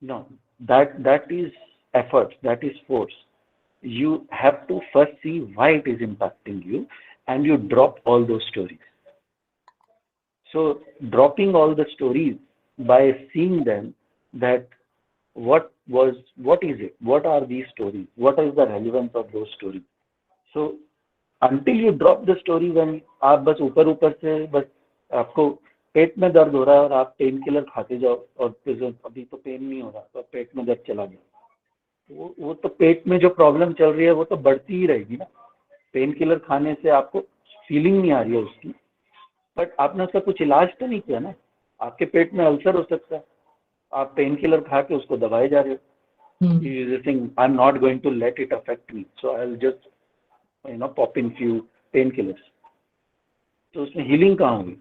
No, that is effort. That is force. You have to first see why it is impacting you, and you drop all those stories. So dropping all the stories by seeing them, that what is it? What are these stories? What is the relevance of those stories? So until you drop the story, when आप बस ऊपर से बस आपको पेट में दर्द हो रहा है और आप पेन किलर खाते जाओ, और अभी तो पेन नहीं हो रहा, तो पेट में दर्द चला गया, वो तो पेट में जो प्रॉब्लम चल रही है वो तो बढ़ती ही रहेगी ना. पेन किलर खाने से आपको फीलिंग नहीं आ रही है उसकी, बट आपने उसका कुछ इलाज तो नहीं किया ना. आपके पेट में अल्सर हो सकता है, आप पेन किलर खा के उसको दबाए जा रहे हो. You think I'm not going to let it affect me, so I'll just pop in few painkillers. तो उसमें हीलिंग कहाँ हुई?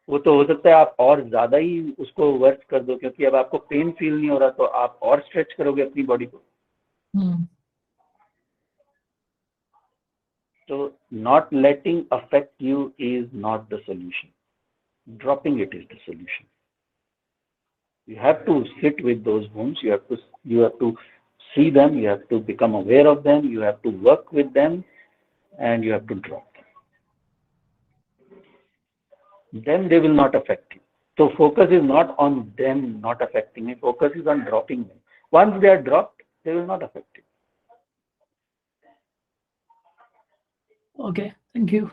वो तो हो सकता है आप और ज्यादा ही उसको वर्क कर दो, क्योंकि अब आपको पेन फील नहीं हो रहा, तो आप और स्ट्रेच करोगे अपनी बॉडी को. So not letting affect you is not the solution. Dropping it is the solution. You have to sit with those wounds. You have to see them. You have to become aware of them. You have to work with them, and you have to drop them. Then they will not affect you. So focus is not on them not affecting me. Focus is on dropping them. Once they are dropped, they will not affect you. Okay, thank you.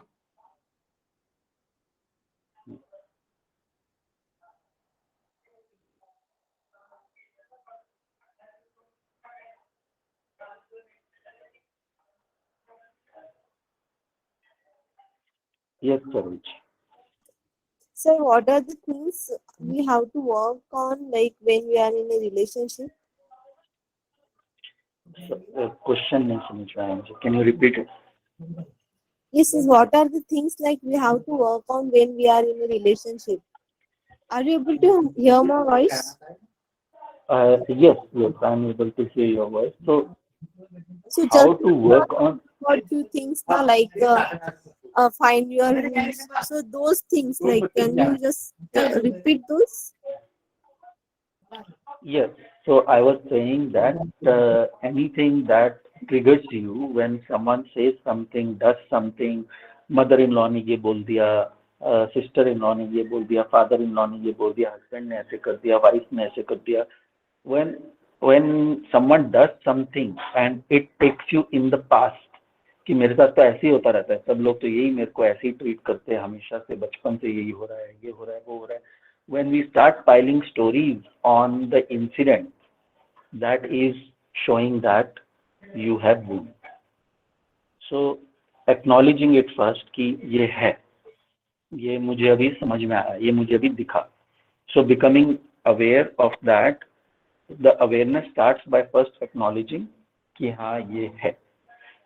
Yes, Saroj. Sir, what are the things we have to work on, like when we are in a relationship? Question नहीं समझ में आया मुझे. Can you repeat it? Yes, what are the things like we have to work on when we are in a relationship? Are you able to hear my voice? Yes, I'm able to hear your voice. So So how just to work on? what few things now, like find your rules. So those things, like, can you just repeat those? Yes. So I was saying that anything that triggers you when someone says something, does something, mother-in-law ने ये बोल दिया, sister-in-law ने ये बोल दिया, father-in-law ने ये बोल दिया, husband ने ऐसे कर दिया, wife ने ऐसे कर दिया. When someone does something and it takes you in the past, कि मेरे साथ तो ऐसे ही होता रहता है, सब लोग तो यही मेरे को ऐसे ही ट्रीट करते हैं हमेशा से, बचपन से यही हो रहा है, ये हो रहा है, वो हो रहा है. When we start piling stories on the incident, that is showing that you have wound. So acknowledging it first कि ये है, ये मुझे अभी समझ में आया, ये मुझे अभी दिखा. So becoming aware of that, the awareness starts by first acknowledging कि हाँ ये है,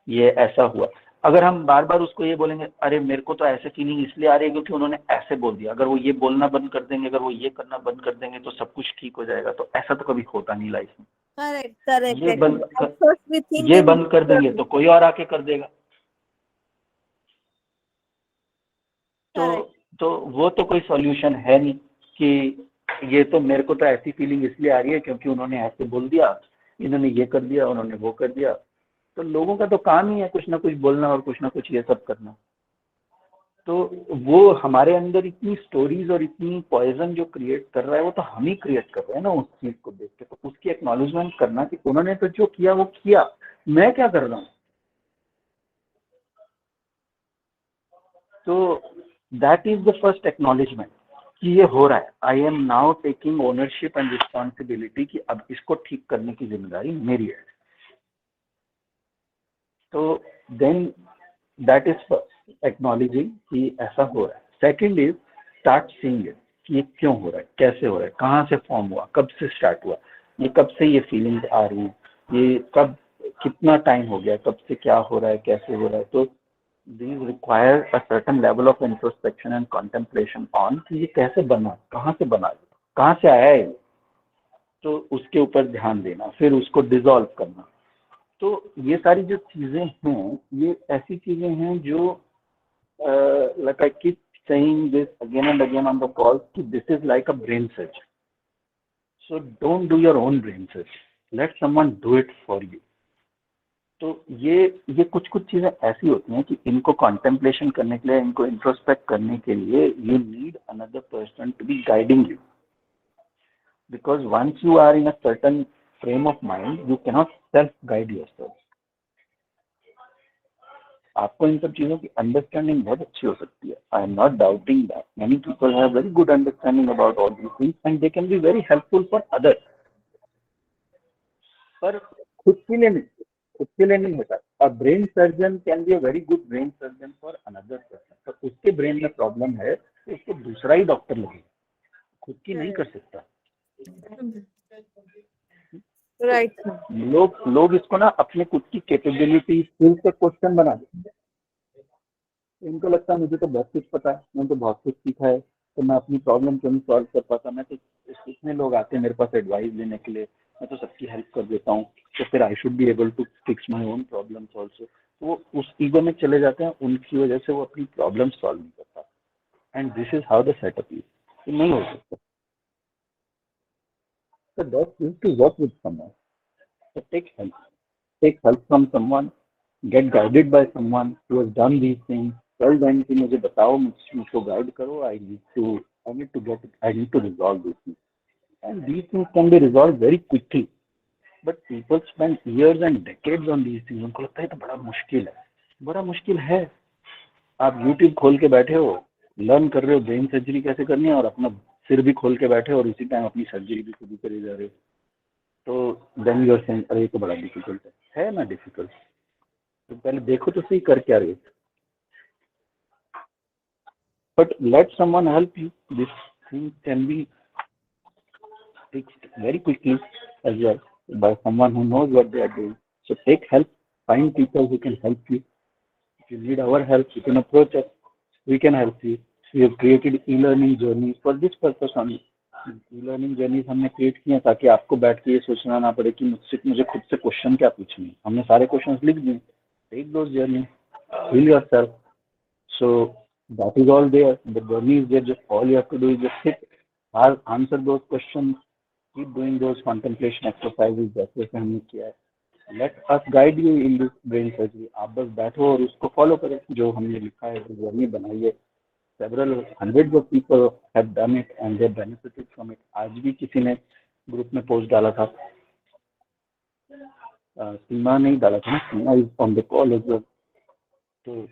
ये ऐसा हुआ. अगर हम बार बार उसको ये बोलेंगे, अरे मेरे को तो ऐसे फीलिंग इसलिए आ रही है क्योंकि उन्होंने ऐसे बोल दिया, अगर वो ये बोलना बंद कर देंगे, अगर वो ये करना बंद कर देंगे तो सब कुछ ठीक हो जाएगा, तो ऐसा तो कभी होता नहीं लाइफ में. Correct. ये बंद कर देंगे तो कोई और आके कर देगा. तो वो तो कोई सॉल्यूशन है नहीं कि ये तो मेरे को तो ऐसी फीलिंग इसलिए आ रही है क्योंकि उन्होंने ऐसे बोल दिया, इन्होंने ये कर दिया, उन्होंने वो कर दिया. तो लोगों का तो काम ही है कुछ ना कुछ बोलना और कुछ ना कुछ ये सब करना. तो वो हमारे अंदर इतनी स्टोरीज और इतनी पॉइजन जो क्रिएट कर रहा है वो तो हम ही क्रिएट कर रहे हैं ना उस चीज को देख के। तो उसकी एक्नॉलेजमेंट करना कि उन्होंने तो जो किया वो किया, मैं क्या कर रहा हूँ। तो that is the first acknowledgement कि ये हो रहा है। I am now taking ownership and responsibility कि अब इसको ठीक करने की जिम्मेदारी मेरी है। तो देन दैट इज एक्नॉलेजिंग कि ऐसा हो रहा है। Second is start seeing it कि ये क्यों हो रहा है, कैसे हो रहा है, कहाँ से फॉर्म हुआ, कब से स्टार्ट हुआ, ये कब से ये फीलिंग्स आ रही हैं, ये कब कितना टाइम हो गया, कब से क्या हो रहा है, कैसे हो रहा है। तो these require a certain level of introspection and contemplation on कि ये कैसे बना, कहाँ से बना, कहाँ से आया है, तो उसके ऊपर ध्यान देना, फिर उसको डिसॉल्व करना। तो ये सारी जो चीजें हैं ये ऐसी चीजें हैं जो like I keep saying this again and again on the call कि this is like a brain search. So don't do your own brain search. Let someone do it for you. तो ये कुछ चीजें ऐसी होती हैं कि इनको कॉन्टेम्पलेशन करने के लिए, इनको इंट्रोस्पेक्ट करने के लिए you need another person to be guiding you, because once you are in a certain frame of mind you cannot self guide yourself. आपको इन सब चीजों की अंडरस्टैंडिंग बहुत अच्छी हो सकती है। I am not doubting that many people have very good understanding about all these things and they can be very helpful for others, पर खुद के लिए नहीं होता। A brain surgeon can be a very good brain surgeon for another person, पर उसके brain में problem है तो उसको दूसरा ही डॉक्टर लगेगा, खुद की नहीं कर सकता। Right. लोग इसको ना अपने खुद की कैपेबिलिटी स्किल से क्वेश्चन बना देते हैं। इनको लगता है मुझे तो बहुत कुछ पता है, मैंने तो बहुत कुछ सीखा है, तो मैं अपनी प्रॉब्लम क्यों नहीं सॉल्व कर पाता। मैं तो कितने लोग आते हैं मेरे पास एडवाइस लेने के लिए, मैं तो सबकी हेल्प कर देता हूँ, तो फिर I should be able to fix my own problems also. तो वो उस ईगो में चले जाते हैं, उनकी वजह से वो अपनी प्रॉब्लम सॉल्व नहीं करता। And this is how the setup is. नहीं हो सकता। So that is to work with someone. So take help from someone, get guided by someone who has done these things. Tell them कि मुझे बताओ, मुझको guide करो. I need to resolve these things. And these things can be resolved very quickly. But people spend years and decades on these things. उनको लगता है तो बड़ा मुश्किल है। बड़ा मुश्किल है। आप YouTube खोल के बैठे हो, लर्न कर रहे हो ब्रेन सर्जरी कैसे करनी है, और अपना सिर भी खोल के बैठे हो और उसी टाइम अपनी सर्जरी भी खुद ही करे जा रहे हो। तो देन यू आर सेइंग अरे ये तो बड़ा डिफिकल्ट है ना डिफिकल्ट। तो पहले देखो तो सही कर क्या रहे हो। But let someone help you, this thing can be fixed very quickly as well by someone who knows what they are doing. So take help, find people who can help you. If you need our help, you can approach us. We can help you. We have created e-learning journeys for this purpose only. E-learning journeys हमने create किए ताकि आपको बैठ के ये सोचना ना पड़े कि मुझे खुद से क्वेश्चन क्या पूछने हैं। हमने सारे क्वेश्चंस लिख दिए। Take those journeys, heal yourself. So that is all there. The journey is there. Just all you have to do is just sit, answer those questions, keep doing those contemplation exercises जैसे हमने किया है। Let us guide you in this brain surgery. आप बस बैठो और उसको follow करें जो हमने लिखा है, जो जर्नी बनाई है। Several hundreds of people have done it and they benefited from it. आज भी किसी ने ग्रुप में पोस्ट डाला था, सीमा नहीं डाला था ना, Seema is on the call as well. तो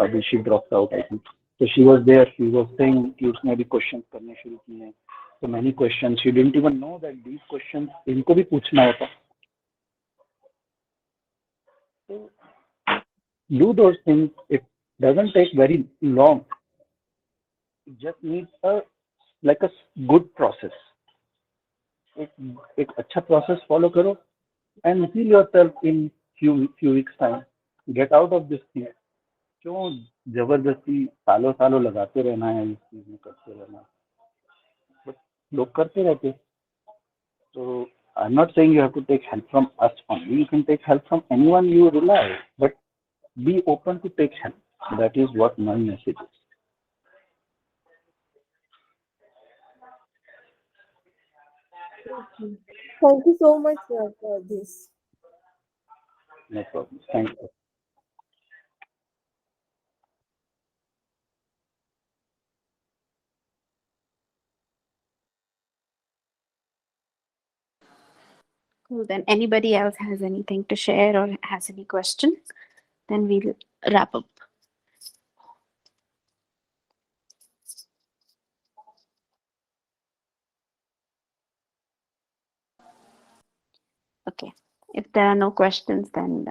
अभी she dropped out I think. So she was there, she was saying कि उसने भी क्वेश्चन करने शुरू किए हैं। So many questions, she didn't even know that these questions इनको भी पूछना होता। So do those things, it doesn't take very long. It just needs a good process. एक अच्छा process follow करो and heal yourself in few weeks time. Get out of this thing. क्यों जबरदस्ती सालों लगाते रहना है, इस चीज में करते रहना है। बट लोग करते रहते। So I'm not saying you have to take help from us only. You can take help from anyone you rely, but be open to take help. That is what my message is. Thank you so much for this. No problem. Thank you. Well, then anybody else has anything to share or has any questions, then we'll wrap up. Okay. If there are no questions, then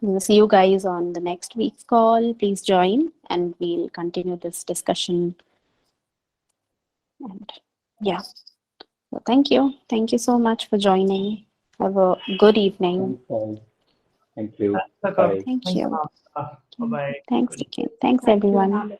we'll see you guys on the next week's call. Please join and we'll continue this discussion. And yeah. So thank you. Thank you so much for joining. Have a good evening. Thanks, all. Thank you. Welcome. Bye. Thank you. Bye-bye. Thanks, Nikhil. Thanks, everyone.